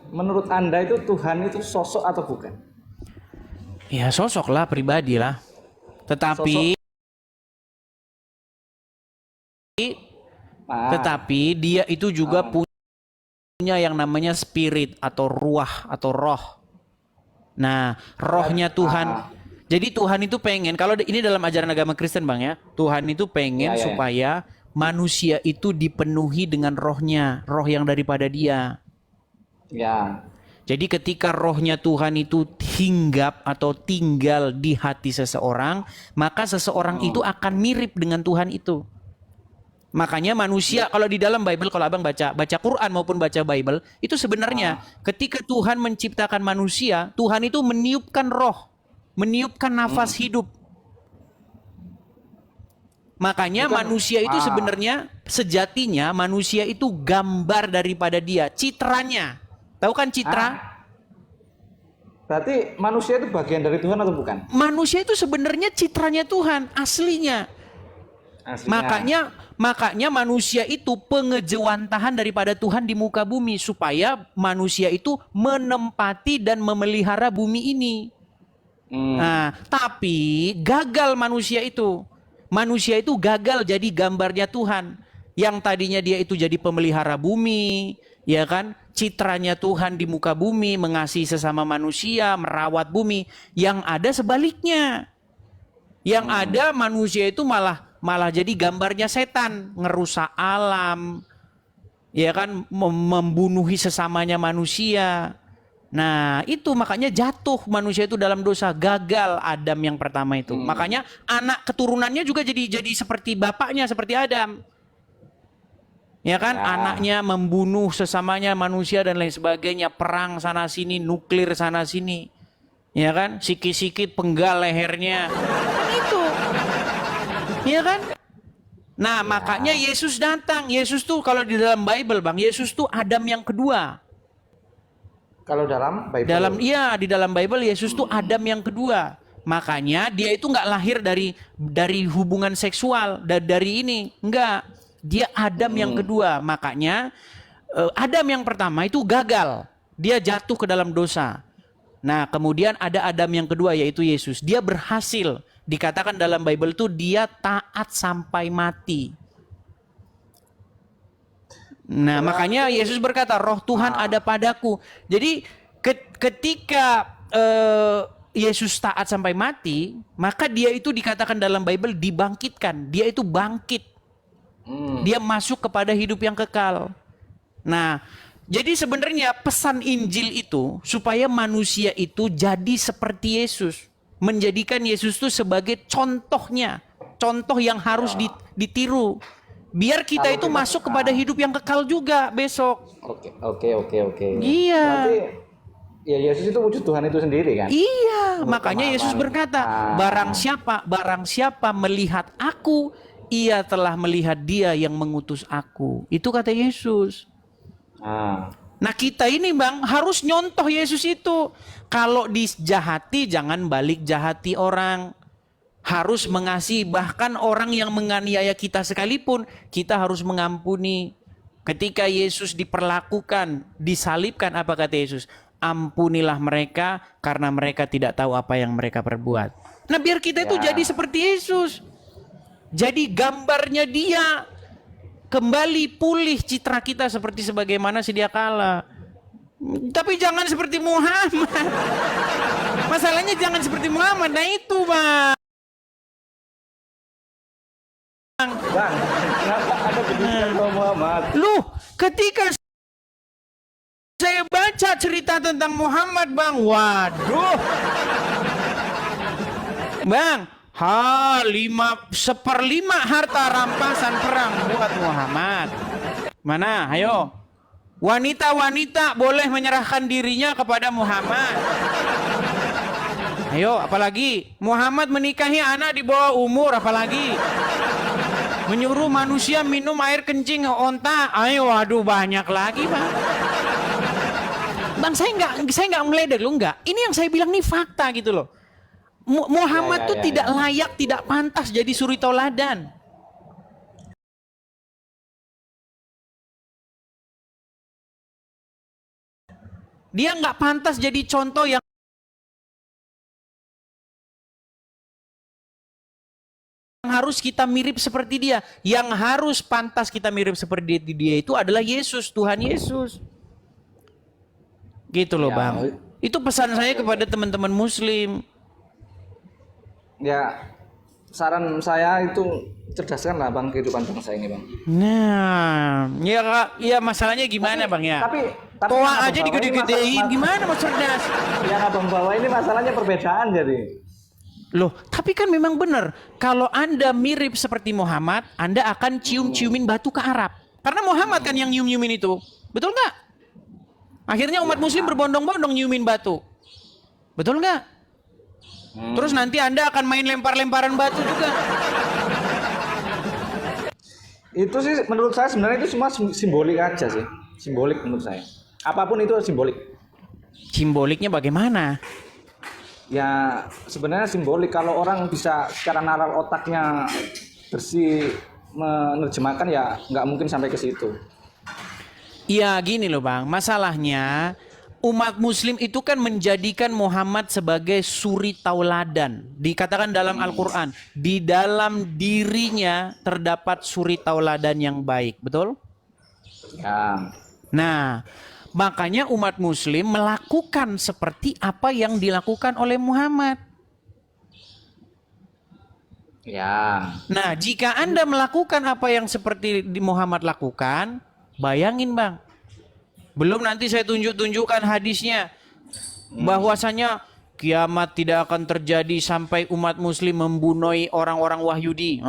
Menurut Anda itu Tuhan itu sosok atau bukan? Ya sosok lah, pribadi lah. Tetapi dia itu juga punya yang namanya spirit atau ruah atau roh. Nah, rohnya Tuhan. Jadi Tuhan itu pengen, kalau ini dalam ajaran agama Kristen Bang ya, Tuhan itu pengen supaya manusia itu dipenuhi dengan rohnya, roh yang daripada dia. Ya. Jadi ketika rohnya Tuhan itu hinggap atau tinggal di hati seseorang, maka seseorang itu akan mirip dengan Tuhan itu. Makanya manusia kalau di dalam Bible, kalau abang baca Quran maupun baca Bible, itu sebenarnya ketika Tuhan menciptakan manusia, Tuhan itu meniupkan roh, meniupkan nafas hidup. Makanya manusia itu sebenarnya sejatinya manusia itu gambar daripada dia, citranya. Tahu kan citra? Berarti manusia itu bagian dari Tuhan atau bukan? Manusia itu sebenarnya citranya Tuhan, aslinya. Makanya manusia itu pengejawantahan daripada Tuhan di muka bumi supaya manusia itu menempati dan memelihara bumi ini. Nah, tapi gagal manusia itu. Manusia itu gagal jadi gambarnya Tuhan. Yang tadinya dia itu jadi pemelihara bumi, ya kan? Citranya Tuhan di muka bumi, mengasihi sesama manusia, merawat bumi. Yang ada sebaliknya. Yang ada manusia itu malah jadi gambarnya setan, ngerusak alam, ya kan, membunuhi sesamanya manusia. Nah, itu makanya jatuh manusia itu dalam dosa, gagal Adam yang pertama itu. Makanya anak keturunannya juga jadi seperti bapaknya, seperti Adam. Ya kan, anaknya membunuh sesamanya manusia dan lain sebagainya, perang sana sini, nuklir sana sini. Ya kan, sikit-sikit penggal lehernya. Kan itu. Ya kan? Nah, makanya Yesus datang. Yesus tuh kalau di dalam Bible, Bang, Yesus tuh Adam yang kedua. Kalau dalam Bible? Di dalam Bible Yesus tuh Adam yang kedua. Makanya dia itu nggak lahir dari hubungan seksual, dari ini, enggak. Dia Adam yang kedua. Makanya Adam yang pertama itu gagal. Dia jatuh ke dalam dosa. Nah, kemudian ada Adam yang kedua yaitu Yesus. Dia berhasil. Dikatakan dalam Bible itu dia taat sampai mati. Nah, makanya Yesus berkata, roh Tuhan ada padaku. Jadi ketika Yesus taat sampai mati, maka dia itu dikatakan dalam Bible dibangkitkan. Dia itu bangkit. Dia masuk kepada hidup yang kekal. Nah, jadi sebenarnya pesan Injil itu supaya manusia itu jadi seperti Yesus. Menjadikan Yesus itu sebagai contohnya. Contoh yang harus ditiru. Biar kita itu masuk kepada hidup yang kekal juga besok. Oke. Iya. Berarti ya Yesus itu wujud Tuhan itu sendiri kan? Iya, makanya Yesus berkata, barang siapa melihat aku, ia telah melihat dia yang mengutus aku. Itu kata Yesus. Nah, kita ini Bang harus nyontoh Yesus itu. Kalau dijahati jangan balik jahati orang. Harus mengasihi, bahkan orang yang menganiaya kita sekalipun kita harus mengampuni. Ketika Yesus diperlakukan, disalibkan, apa kata Yesus? Ampunilah mereka karena mereka tidak tahu apa yang mereka perbuat. Nah, biar kita itu jadi seperti Yesus. Jadi gambarnya dia. Kembali pulih citra kita seperti sebagaimana sedia kala. Tapi jangan seperti Muhammad. Masalahnya jangan seperti Muhammad. Nah itu Bang. Bang, kenapa ada pendidikan Muhammad? Lu, ketika saya baca cerita tentang Muhammad Bang, waduh. Bang, 1/5 harta rampasan perang buat Muhammad. Mana? Ayo. Wanita-wanita boleh menyerahkan dirinya kepada Muhammad. Ayo, apalagi? Muhammad menikahi anak di bawah umur, apalagi? Menyuruh manusia minum air kencing onta. Ayo, waduh banyak lagi, Bang. Bang, saya nggak meledek lu, enggak. Ini yang saya bilang nih fakta gitu loh. Muhammad tuh tidak layak, tidak pantas jadi suri tauladan. Dia nggak pantas jadi contoh yang harus kita mirip seperti dia. Yang harus pantas kita mirip seperti dia itu adalah Yesus, Tuhan Yesus. Gitu loh Bang. Itu pesan saya kepada teman-teman Muslim. Ya, saran saya itu cerdaskanlah Bang kehidupan bangsa ini, Bang. Nah, ya Kak, ya masalahnya gimana Bang ya? Tapi Toa yang aja Abang bawa ini digede-gedein, gimana mau cerdas? Yang Abang bawa ini masalahnya perbedaan jadi. Loh, tapi kan memang benar. Kalau Anda mirip seperti Muhammad, Anda akan cium-ciumin batu ke Arab. Karena Muhammad kan yang nyium-nyiumin itu. Betul nggak? Akhirnya umat muslim berbondong-bondong nyiumin batu. Betul nggak? Terus nanti Anda akan main lempar-lemparan batu juga. Itu sih menurut saya sebenarnya itu cuma simbolik aja sih. Simbolik menurut saya. Apapun itu simbolik. Simboliknya bagaimana? Ya sebenarnya simbolik kalau orang bisa secara nalar otaknya bersih menerjemahkan ya nggak mungkin sampai ke situ. Iya gini loh Bang, masalahnya umat muslim itu kan menjadikan Muhammad sebagai suri tauladan. Dikatakan dalam Al-Quran, di dalam dirinya terdapat suri tauladan yang baik, betul? Ya. Nah, makanya umat muslim melakukan seperti apa yang dilakukan oleh Muhammad. Ya. Nah, jika Anda melakukan apa yang seperti Muhammad lakukan, bayangin Bang. Belum nanti saya tunjukkan hadisnya. Bahwasanya kiamat tidak akan terjadi sampai umat muslim membunuh orang-orang Wahyudi.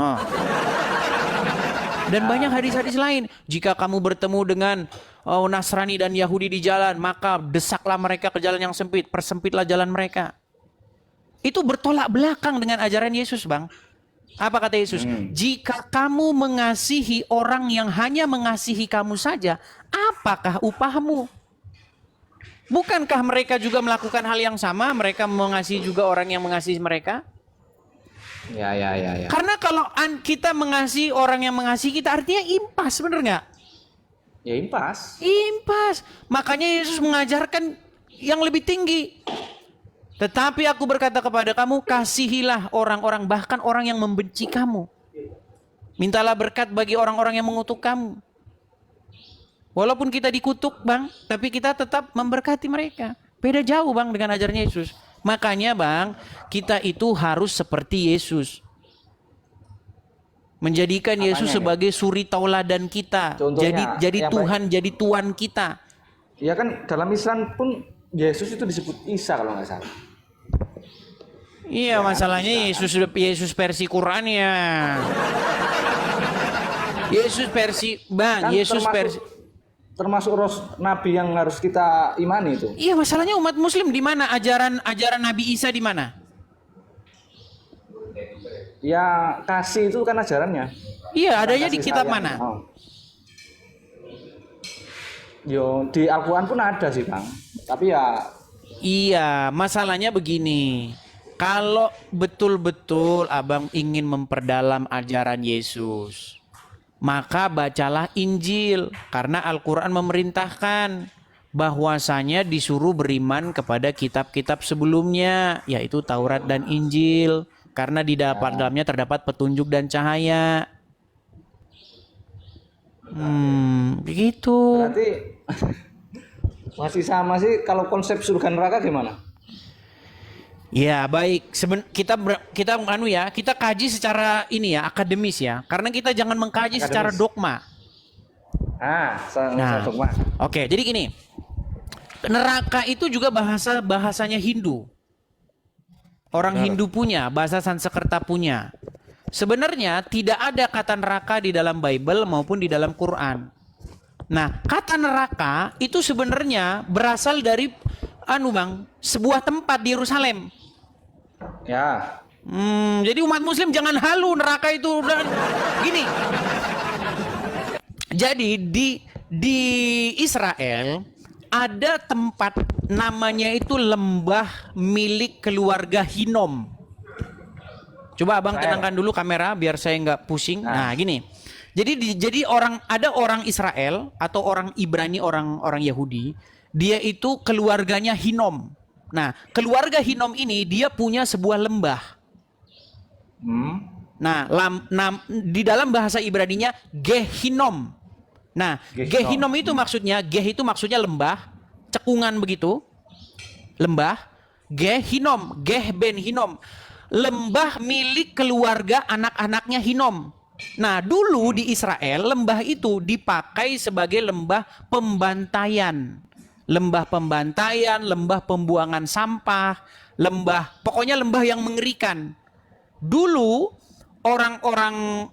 Dan banyak hadis-hadis lain. Jika kamu bertemu dengan Nasrani dan Yahudi di jalan, maka desaklah mereka ke jalan yang sempit, persempitlah jalan mereka. Itu bertolak belakang dengan ajaran Yesus, Bang. Apa kata Yesus? Jika kamu mengasihi orang yang hanya mengasihi kamu saja, apakah upahmu? Bukankah mereka juga melakukan hal yang sama? Mereka mengasihi juga orang yang mengasihi mereka? Ya. Karena kalau kita mengasihi orang yang mengasihi kita, artinya impas, bener nggak? Ya impas. Impas. Makanya Yesus mengajarkan yang lebih tinggi. Tetapi aku berkata kepada kamu, kasihilah orang-orang, bahkan orang yang membenci kamu. Mintalah berkat bagi orang-orang yang mengutuk kamu. Walaupun kita dikutuk Bang, tapi kita tetap memberkati mereka. Beda jauh Bang dengan ajaran Yesus. Makanya Bang, kita itu harus seperti Yesus. Menjadikan Yesus sebagai suri tauladan kita. Contohnya, jadi Tuhan, jadi Tuan kita. Ya kan dalam Islam pun Yesus itu disebut Isa kalau nggak salah. Iya, masalahnya Yesus versi Quran ya. Yesus versi Bang, Kan Yesus versi termasuk nabi yang harus kita imani itu. Iya, masalahnya umat muslim di mana ajaran Nabi Isa di mana? Ya kasih itu kan ajarannya. Iya, adanya di Kasih kitab sayang. mana? Yo di Al-Quran pun ada sih Bang. Tapi ya Iya, masalahnya begini. Kalau betul-betul Abang ingin memperdalam ajaran Yesus, maka bacalah Injil. Karena Al-Quran memerintahkan bahwasanya disuruh beriman kepada kitab-kitab sebelumnya, yaitu Taurat dan Injil. Karena di dalamnya terdapat petunjuk dan cahaya. Begitu. berarti masih sama sih kalau konsep surga neraka gimana? Ya baik, kita kaji secara ini ya, akademis ya, karena kita jangan mengkaji secara dogma. Dogma. Oke, jadi gini, neraka itu juga bahasanya Hindu. Orang Hindu punya, bahasa Sanskerta punya. Sebenarnya tidak ada kata neraka di dalam Bible maupun di dalam Quran. Nah, kata neraka itu sebenarnya berasal dari sebuah tempat di Yerusalem. Ya. Jadi umat muslim jangan halu, neraka itu gini. Jadi di Israel ada tempat namanya itu lembah milik keluarga Hinom. Coba Abang tenangkan dulu kamera biar saya nggak pusing. Nah, gini. Jadi ada orang Israel atau orang Ibrani, orang Yahudi, dia itu keluarganya Hinom. Nah, keluarga Hinom ini dia punya sebuah lembah. Nah, di dalam bahasa Ibraninya Gehinom. Nah, Gehinom itu maksudnya, itu maksudnya lembah, cekungan begitu. Lembah, Gehinom, Geh ben Hinom. lembah milik keluarga anak-anaknya Hinom. Nah, dulu di Israel lembah itu dipakai sebagai lembah pembantaian. Lembah pembantaian, lembah pembuangan sampah, pokoknya lembah yang mengerikan. Dulu orang-orang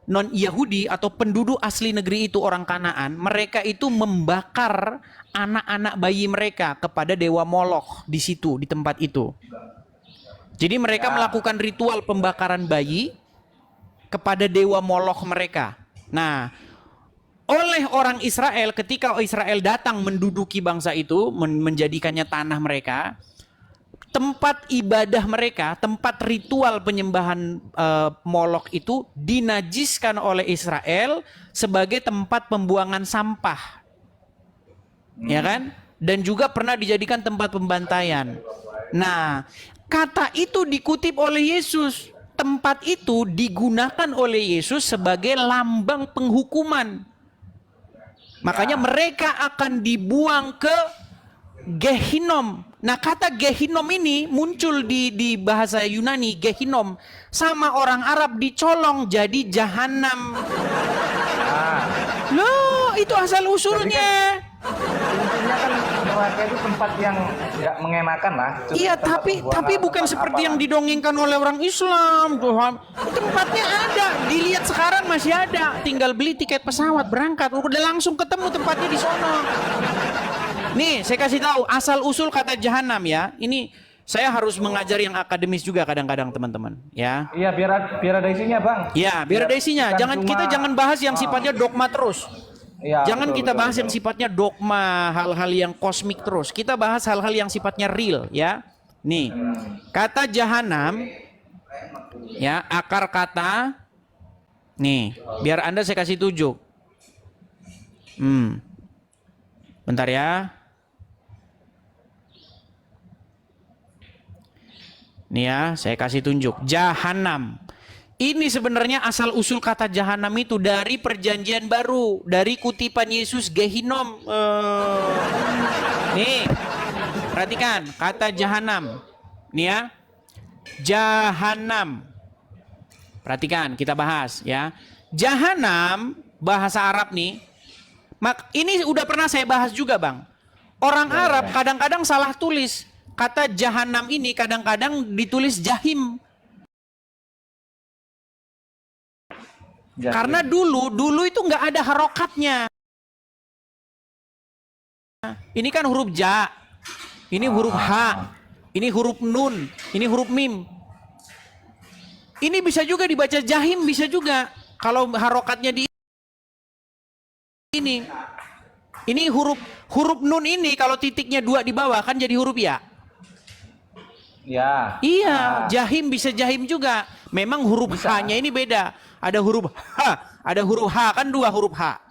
non Yahudi atau penduduk asli negeri itu, orang Kanaan, mereka itu membakar anak-anak bayi mereka kepada dewa Molokh di situ, di tempat itu. Jadi mereka melakukan ritual pembakaran bayi kepada dewa Molokh mereka. Nah, oleh orang Israel, ketika Israel datang menduduki bangsa itu, menjadikannya tanah mereka, tempat ibadah mereka, tempat ritual penyembahan Molokh itu dinajiskan oleh Israel sebagai tempat pembuangan sampah. Ya kan? Dan juga pernah dijadikan tempat pembantaian. Nah, kata itu dikutip oleh Yesus. Tempat itu digunakan oleh Yesus sebagai lambang penghukuman. Makanya mereka akan dibuang ke Gehinom. Nah, kata Gehinom ini muncul di bahasa Yunani, Gehinom. Sama orang Arab dicolong jadi Jahanam. Loh, itu asal usulnya. Intinya kan neraka itu tempat yang nggak mengenakan lah. Iya, tapi bukan seperti yang didongengkan oleh orang Islam, Tuhan. Tempatnya ada, dilihat sekarang masih ada. Tinggal beli tiket pesawat berangkat, udah langsung ketemu tempatnya di sono. Nih, saya kasih tahu asal usul kata jahanam ya. Ini saya harus mengajar yang akademis juga kadang-kadang teman-teman, ya. Iya, biar ada isinya, Bang. Ya, biar ada isinya. Kita jangan bahas yang sifatnya dogma terus. Ya, Jangan betul, kita betul, bahas betul. yang sifatnya dogma, hal-hal yang kosmik terus. Kita bahas hal-hal yang sifatnya real, ya. Nih, kata jahanam, ya, akar kata, nih, biar Anda saya kasih tunjuk. Bentar ya. Nih ya, saya kasih tunjuk. Jahanam. Ini sebenarnya asal usul kata jahanam itu dari perjanjian baru, dari kutipan Yesus Gehinom. Nih, perhatikan kata jahanam. Nih ya, jahanam. Perhatikan, kita bahas ya. Jahanam bahasa Arab nih. Ini udah pernah saya bahas juga, Bang. Orang Arab kadang-kadang salah tulis. Kata jahanam ini kadang-kadang ditulis jahim. Karena dulu itu nggak ada harokatnya. Ini kan huruf ja, ini huruf ha, ini huruf nun, ini huruf mim. Ini bisa juga dibaca jahim, bisa juga. Kalau harokatnya di ini. Ini huruf nun ini kalau titiknya 2 di bawah kan jadi huruf ya. Ya. Iya, jahim bisa jahim juga. Memang huruf H-nya ini beda. Ada huruf H, ada huruf H, kan 2 huruf H.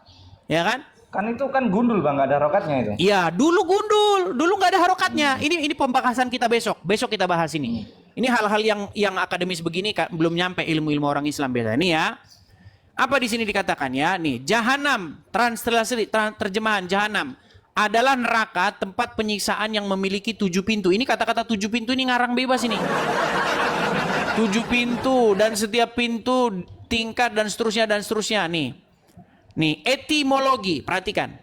Ya kan? Kan itu kan gundul, Bang, nggak ada harokatnya itu. Iya, dulu gundul, dulu nggak ada harokatnya. Ini pembahasan kita besok. Besok kita bahas ini. Ini hal-hal yang akademis begini belum nyampe ilmu-ilmu orang Islam biasa. Ini ya. Apa di sini dikatakan ya? Nih, jahanam, terjemahan jahanam adalah neraka tempat penyiksaan yang memiliki 7 pintu. Ini kata-kata 7 pintu ini ngarang bebas ini. 7 pintu dan setiap pintu tingkat dan seterusnya nih. Nih, etimologi, perhatikan.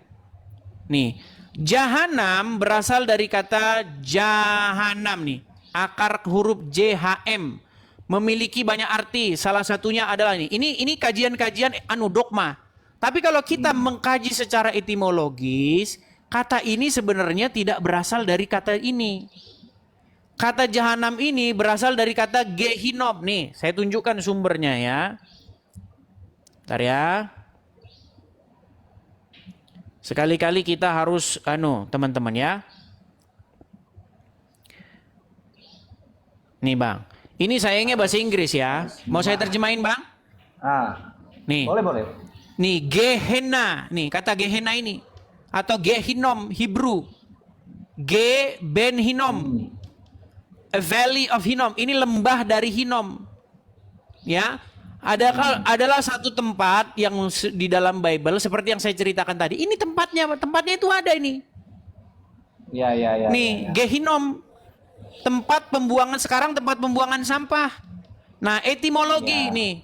Nih, jahanam berasal dari kata jahanam nih. Akar huruf JHM memiliki banyak arti. Salah satunya adalah ini kajian-kajian dogma. Tapi kalau kita mengkaji secara etimologis, kata ini sebenarnya tidak berasal dari kata ini. Kata jahanam ini berasal dari kata Gehinom. Nih, saya tunjukkan sumbernya ya. Bentar ya. Sekali-kali kita harus teman-teman ya. Nih, Bang. Ini sayangnya bahasa Inggris ya. Mau saya terjemahin, Bang? Nih. Boleh. Nih, Gehenna. Nih, kata Gehenna ini. Atau Gehinom, Hebrew. Ben Hinnom. A valley of Hinnom. Ini lembah dari Hinnom. Ya. Adalah satu tempat yang di dalam Bible seperti yang saya ceritakan tadi. Ini tempatnya itu ada ini. Ya. Nih, Gehinom. tempat pembuangan sekarang, tempat pembuangan sampah. Nah, etimologi nih.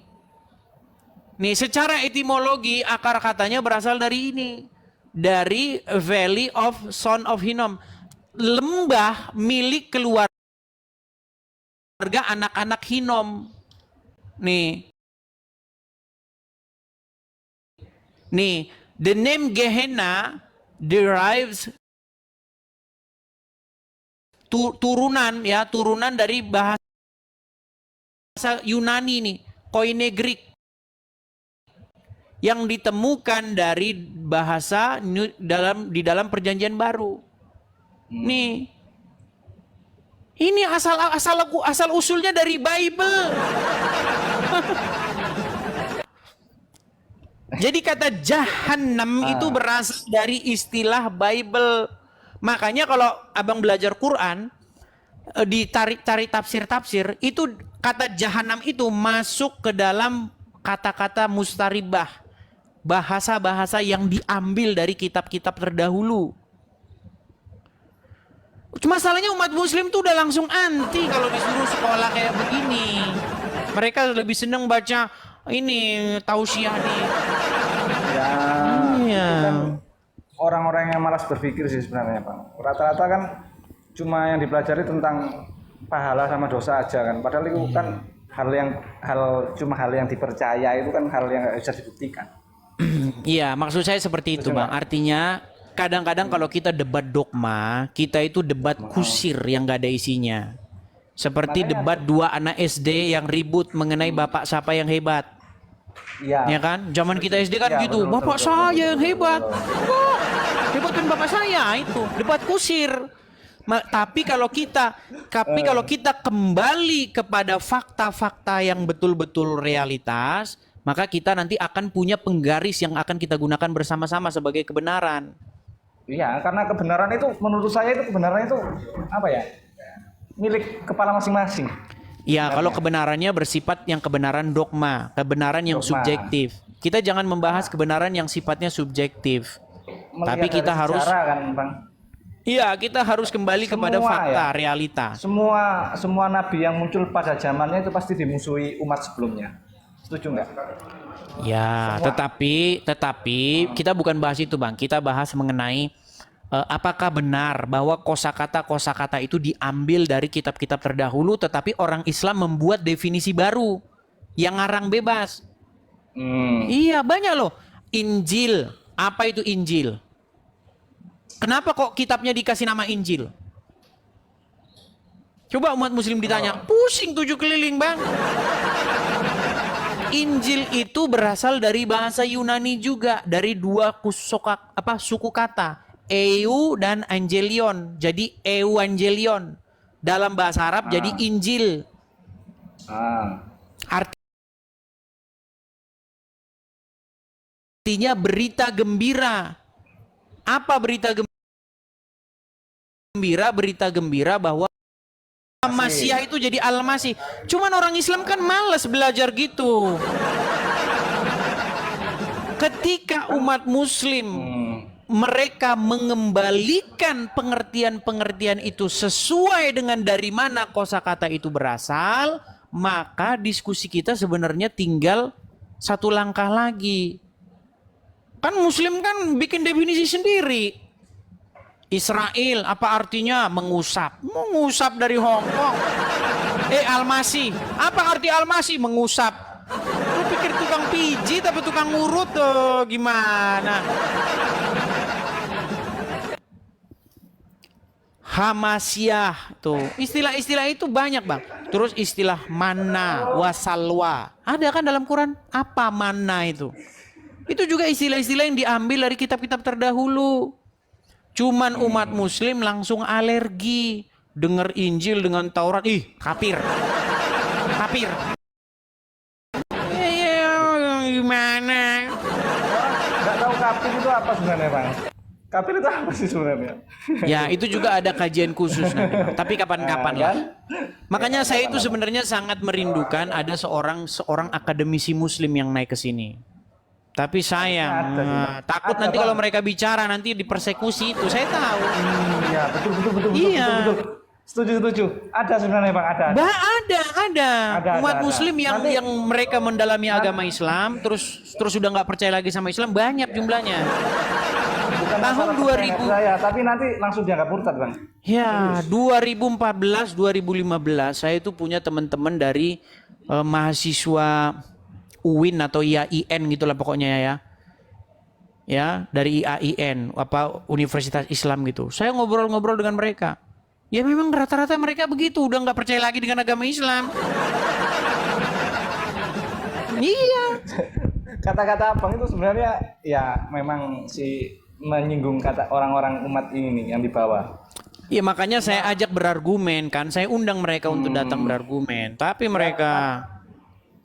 Nih, secara etimologi akar katanya berasal dari ini. Dari Valley of Son of Hinnom. Lembah milik keluarga anak-anak Hinnom. Nih. Nih, the name Gehenna derives turunan dari bahasa Yunani nih, Koine Greek, yang ditemukan dari bahasa di dalam Perjanjian Baru. Nih, ini asal usulnya dari Bible. Jadi kata Jahannam itu berasal dari istilah Bible. Makanya kalau abang belajar Quran, cari tafsir-tafsir, itu kata Jahannam itu masuk ke dalam kata-kata mustaribah. Bahasa-bahasa yang diambil dari kitab-kitab terdahulu. Cuma masalahnya umat muslim tuh udah langsung anti kalau disuruh sekolah kayak begini. Mereka lebih seneng baca ini tausiah nih. Ya, Iya. itu kan orang-orang yang malas berpikir sih sebenarnya, Bang. Rata-rata kan cuma yang dipelajari tentang pahala sama dosa aja kan. Padahal itu kan hal yang dipercaya, itu kan hal yang nggak bisa dibuktikan. Iya, maksud saya seperti itu, Bang. Artinya kadang-kadang kalau kita debat dogma, kita itu debat kusir yang nggak ada isinya. Seperti debat dua anak SD yang ribut mengenai bapak siapa yang hebat. Iya. Ya kan? Zaman kita SD kan Iya, gitu. betul, Bapak betul, saya betul. yang hebat. Wah, hebat kan bapak saya itu. Debat kusir. Tapi kalau kita kembali kepada fakta-fakta yang betul-betul realitas, maka kita nanti akan punya penggaris yang akan kita gunakan bersama-sama sebagai kebenaran. Iya, karena kebenaran itu menurut saya itu kebenaran itu apa ya? Milik kepala masing-masing. Ya, kalau kebenarannya bersifat yang kebenaran dogma, kebenaran yang Dogma. subjektif. Kita jangan membahas kebenaran yang sifatnya subjektif. Melihat Tapi kita dari harus sejarah kan, Bang. Iya, kita harus kembali kepada Semua fakta, ya. realita. Semua nabi yang muncul pada zamannya itu pasti dimusuhi umat sebelumnya. Setuju nggak? Ya, tetapi kita bukan bahas itu, Bang. Kita bahas mengenai apakah benar bahwa kosakata itu diambil dari kitab-kitab terdahulu, tetapi orang Islam membuat definisi baru yang ngarang bebas. Iya, banyak loh. Injil, apa itu Injil? Kenapa kok kitabnya dikasih nama Injil? Coba umat muslim ditanya, pusing 7 keliling, Bang. Injil itu berasal dari bahasa Yunani juga, dari dua suku kata, eu dan angelion. Jadi evangelion dalam bahasa Arab jadi Injil. Artinya berita gembira. Apa berita gembira? Berita gembira bahwa Masiah itu jadi Al-Masih. Cuman orang Islam kan malas belajar gitu. Ketika umat muslim mereka mengembalikan pengertian-pengertian itu sesuai dengan dari mana kosakata itu berasal, maka diskusi kita sebenarnya tinggal satu langkah lagi. Kan muslim kan bikin definisi sendiri. Israel apa artinya mengusap? Mengusap dari Hong Kong. Al-Masih. Apa arti Al-Masih? Mengusap. Lu pikir tukang pijit tapi tukang ngurut tuh gimana? Hamasiah tuh. Istilah-istilah itu banyak, Bang. Terus istilah mana, wasalwa. Ada kan dalam Quran? Apa mana itu? Itu juga istilah-istilah yang diambil dari kitab-kitab terdahulu. Cuman umat muslim langsung alergi. Dengar Injil dengan Taurat. Ih, kafir. Kafir. Gimana? Nggak tahu kafir itu apa sebenarnya, Bang? Kafir itu apa sih sebenarnya? Ya, itu juga ada kajian khusus nanti, Bang. Tapi kapan-kapan lah. Makanya saya itu sebenarnya sangat merindukan ada seorang akademisi muslim yang naik ke sini. Tapi sayang, takut nanti kalau mereka bicara nanti dipersekusi itu. Saya tahu. Iya, betul. Iya. Betul. Setuju. Ada sebenarnya Bang, ada. Ada. Umat ada. Muslim yang mereka mendalami agama Islam, terus sudah nggak percaya lagi sama Islam, banyak jumlahnya. Bukan Tahun masalah 2000. percaya saya, tapi nanti langsung dianggap murtad Bang. Ya, 2014, 2015 saya itu punya teman-teman dari mahasiswa UIN atau IAIN gitulah pokoknya ya. Ya, dari IAIN apa Universitas Islam gitu. Saya ngobrol-ngobrol dengan mereka. Ya memang rata-rata mereka begitu, udah nggak percaya lagi dengan agama Islam. Iya. Kata-kata Abang itu sebenarnya ya memang menyinggung kata orang-orang umat ini nih yang di bawah. Ya makanya saya ajak berargumen kan, saya undang mereka untuk datang berargumen, tapi mereka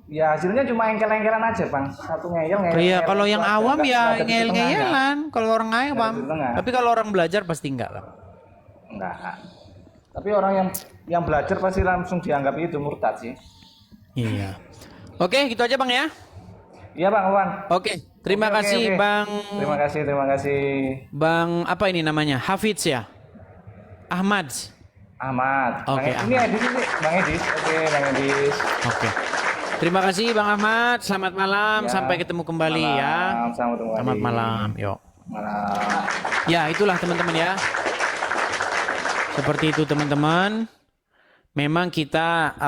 Ya hasilnya cuma engkel-engkelan aja Bang. Satu ngeyel. iya, kalau yang Nggak- awam nggak- ya nggak ada titik ngeyel-ngeyelan, kalau orang awam. Nggak ada titik tengah. Tapi kalau orang belajar pasti enggak lah. Enggak. Tapi orang yang belajar pasti langsung dianggap itu murtad sih. Iya. Oke, gitu aja Bang ya. Iya Bang. Oke, terima Oke, kasih oke. Bang. Terima kasih. Bang apa ini namanya? Hafiz ya? Ahmad. Ahmad. Oke, Ini Edis ini Bang Edis. Oke, Bang Edis. Oke. Terima kasih Bang Ahmad. Selamat malam. Ya. Sampai ketemu kembali ya. Selamat malam. Yuk. Malam. Ya, itulah teman-teman ya. Seperti itu teman-teman. Memang kita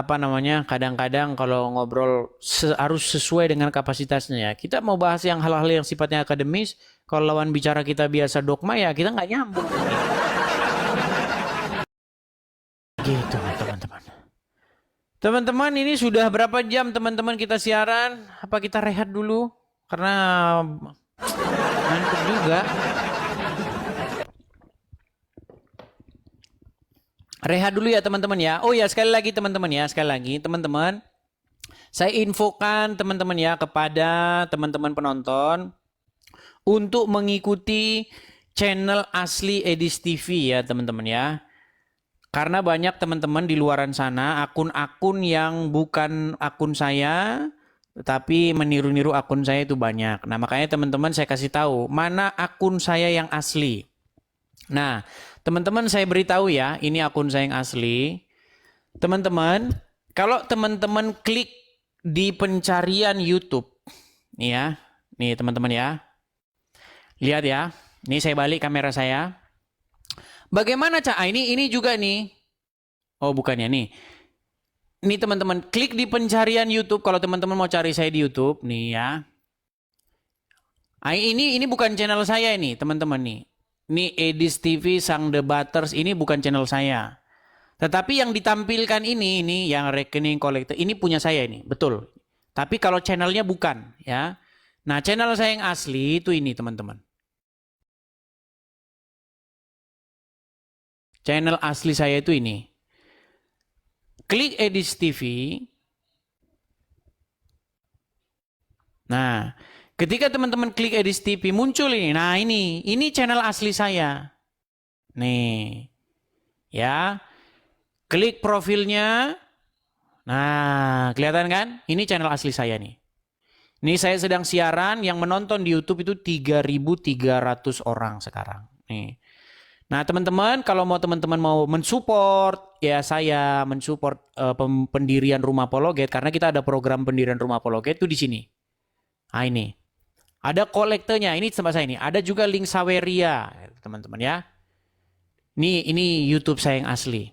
kadang-kadang kalau ngobrol harus sesuai dengan kapasitasnya ya. Kita mau bahas yang hal-hal yang sifatnya akademis, kalau lawan bicara kita biasa dogma ya kita nggak nyambung. Gitu teman-teman. Teman-teman ini sudah berapa jam teman-teman kita siaran? Apa kita rehat dulu? Karena ngantuk juga. Rehat dulu ya teman-teman ya. Oh ya sekali lagi teman-teman. Saya infokan teman-teman ya kepada teman-teman penonton untuk mengikuti channel asli Edis TV ya teman-teman ya. Karena banyak teman-teman di luaran sana akun-akun yang bukan akun saya tetapi meniru-niru akun saya itu banyak. Nah makanya teman-teman saya kasih tahu mana akun saya yang asli. Nah teman-teman saya beritahu ya, ini akun saya yang asli. Teman-teman, kalau teman-teman klik di pencarian YouTube, nih ya, nih teman-teman ya. Lihat ya, ini saya balik kamera saya. Bagaimana Cak? Ini juga nih. Oh bukannya nih. Nih teman-teman, klik di pencarian YouTube kalau teman-teman mau cari saya di YouTube, nih ya. Ini bukan channel saya ini, teman-teman nih. Ini Edis TV Sang Debaters, ini bukan channel saya. Tetapi yang ditampilkan ini yang rekening kolektor, ini punya saya ini, betul. Tapi kalau channelnya bukan, ya. Nah, channel saya yang asli itu ini, teman-teman. Channel asli saya itu ini. Klik Edis TV. Nah, ketika teman-teman klik Edis TV muncul ini. Nah, ini channel asli saya. Nih. Ya. Klik profilnya. Nah, kelihatan kan? Ini channel asli saya nih. Ini saya sedang siaran, yang menonton di YouTube itu 3.300 orang sekarang. Nih. Nah, teman-teman, kalau teman-teman mau mensupport, ya saya mensupport pendirian Rumah Apologet karena kita ada program pendirian Rumah Apologet itu di sini. Nah, ini. Ada kolektornya, ini tempat saya ini. Ada juga link Saweria, teman-teman ya. Ini YouTube saya yang asli.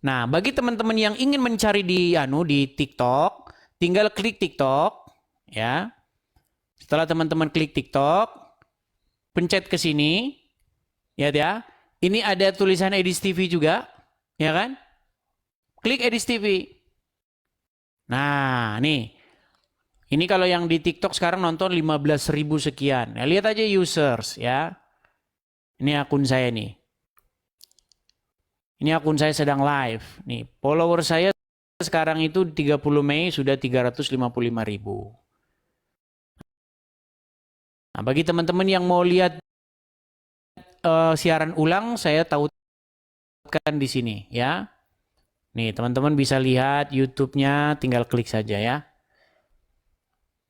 Nah, bagi teman-teman yang ingin mencari di TikTok, tinggal klik TikTok, ya. Setelah teman-teman klik TikTok, pencet ke sini, ya. Ini ada tulisan Edis TV juga, ya kan? Klik Edis TV. Nah, nih. Ini kalau yang di TikTok sekarang nonton 15.000 sekian. Nah, lihat aja users ya. Ini akun saya nih. Ini akun saya sedang live. Nih, follower saya sekarang itu 30 Mei sudah 355.000. Nah, bagi teman-teman yang mau lihat siaran ulang, saya tautkan di sini ya. Nih, teman-teman bisa lihat YouTube-nya, tinggal klik saja ya.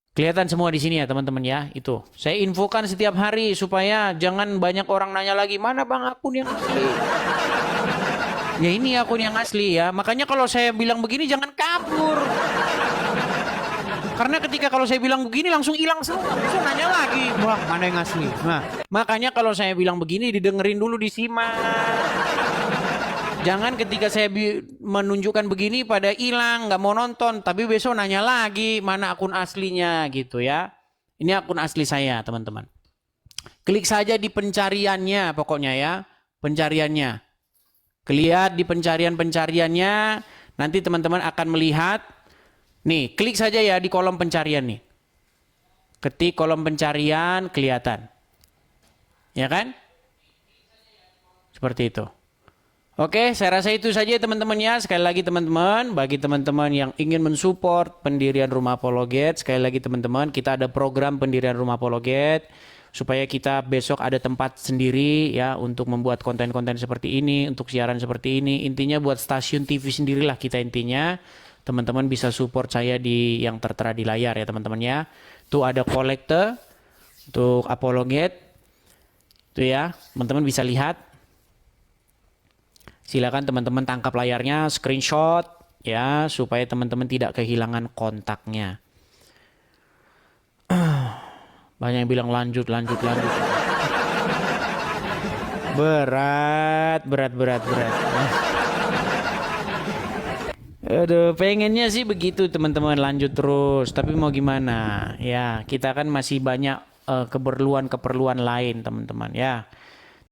Kelihatan semua di sini ya teman-teman ya. Itu. Saya infokan setiap hari supaya jangan banyak orang nanya lagi, mana Bang akun yang asli? Ya ini akun yang asli ya. Makanya kalau saya bilang begini jangan kabur. Karena ketika kalau saya bilang begini langsung hilang semua. Besok nanya lagi, wah mana yang asli. Nah, makanya kalau saya bilang begini didengerin dulu, disimak. Jangan ketika saya menunjukkan begini pada hilang, nggak mau nonton. Tapi besok nanya lagi mana akun aslinya gitu ya. Ini akun asli saya teman-teman. Klik saja di pencariannya pokoknya ya. Pencariannya. Lihat di pencarian-pencariannya. Nanti teman-teman akan melihat. Nih, klik saja ya di kolom pencarian nih. Ketik kolom pencarian, kelihatan. Ya kan? Seperti itu. Oke, saya rasa itu saja teman-teman ya. Sekali lagi teman-teman, bagi teman-teman yang ingin mensupport pendirian Rumah Apologet, sekali lagi teman-teman, kita ada program pendirian Rumah Apologet supaya kita besok ada tempat sendiri ya untuk membuat konten-konten seperti ini, untuk siaran seperti ini. Intinya buat stasiun TV sendirilah kita intinya. Teman-teman bisa support saya di yang tertera di layar ya teman-teman ya. Tuh ada kolektor untuk Apologet. Tuh ya, teman-teman bisa lihat. Silakan teman-teman tangkap layarnya, screenshot ya supaya teman-teman tidak kehilangan kontaknya. Banyak yang bilang lanjut. Berat. Aduh, pengennya sih begitu teman-teman, lanjut terus. Tapi mau gimana? Ya, kita kan masih banyak keperluan lain teman-teman ya.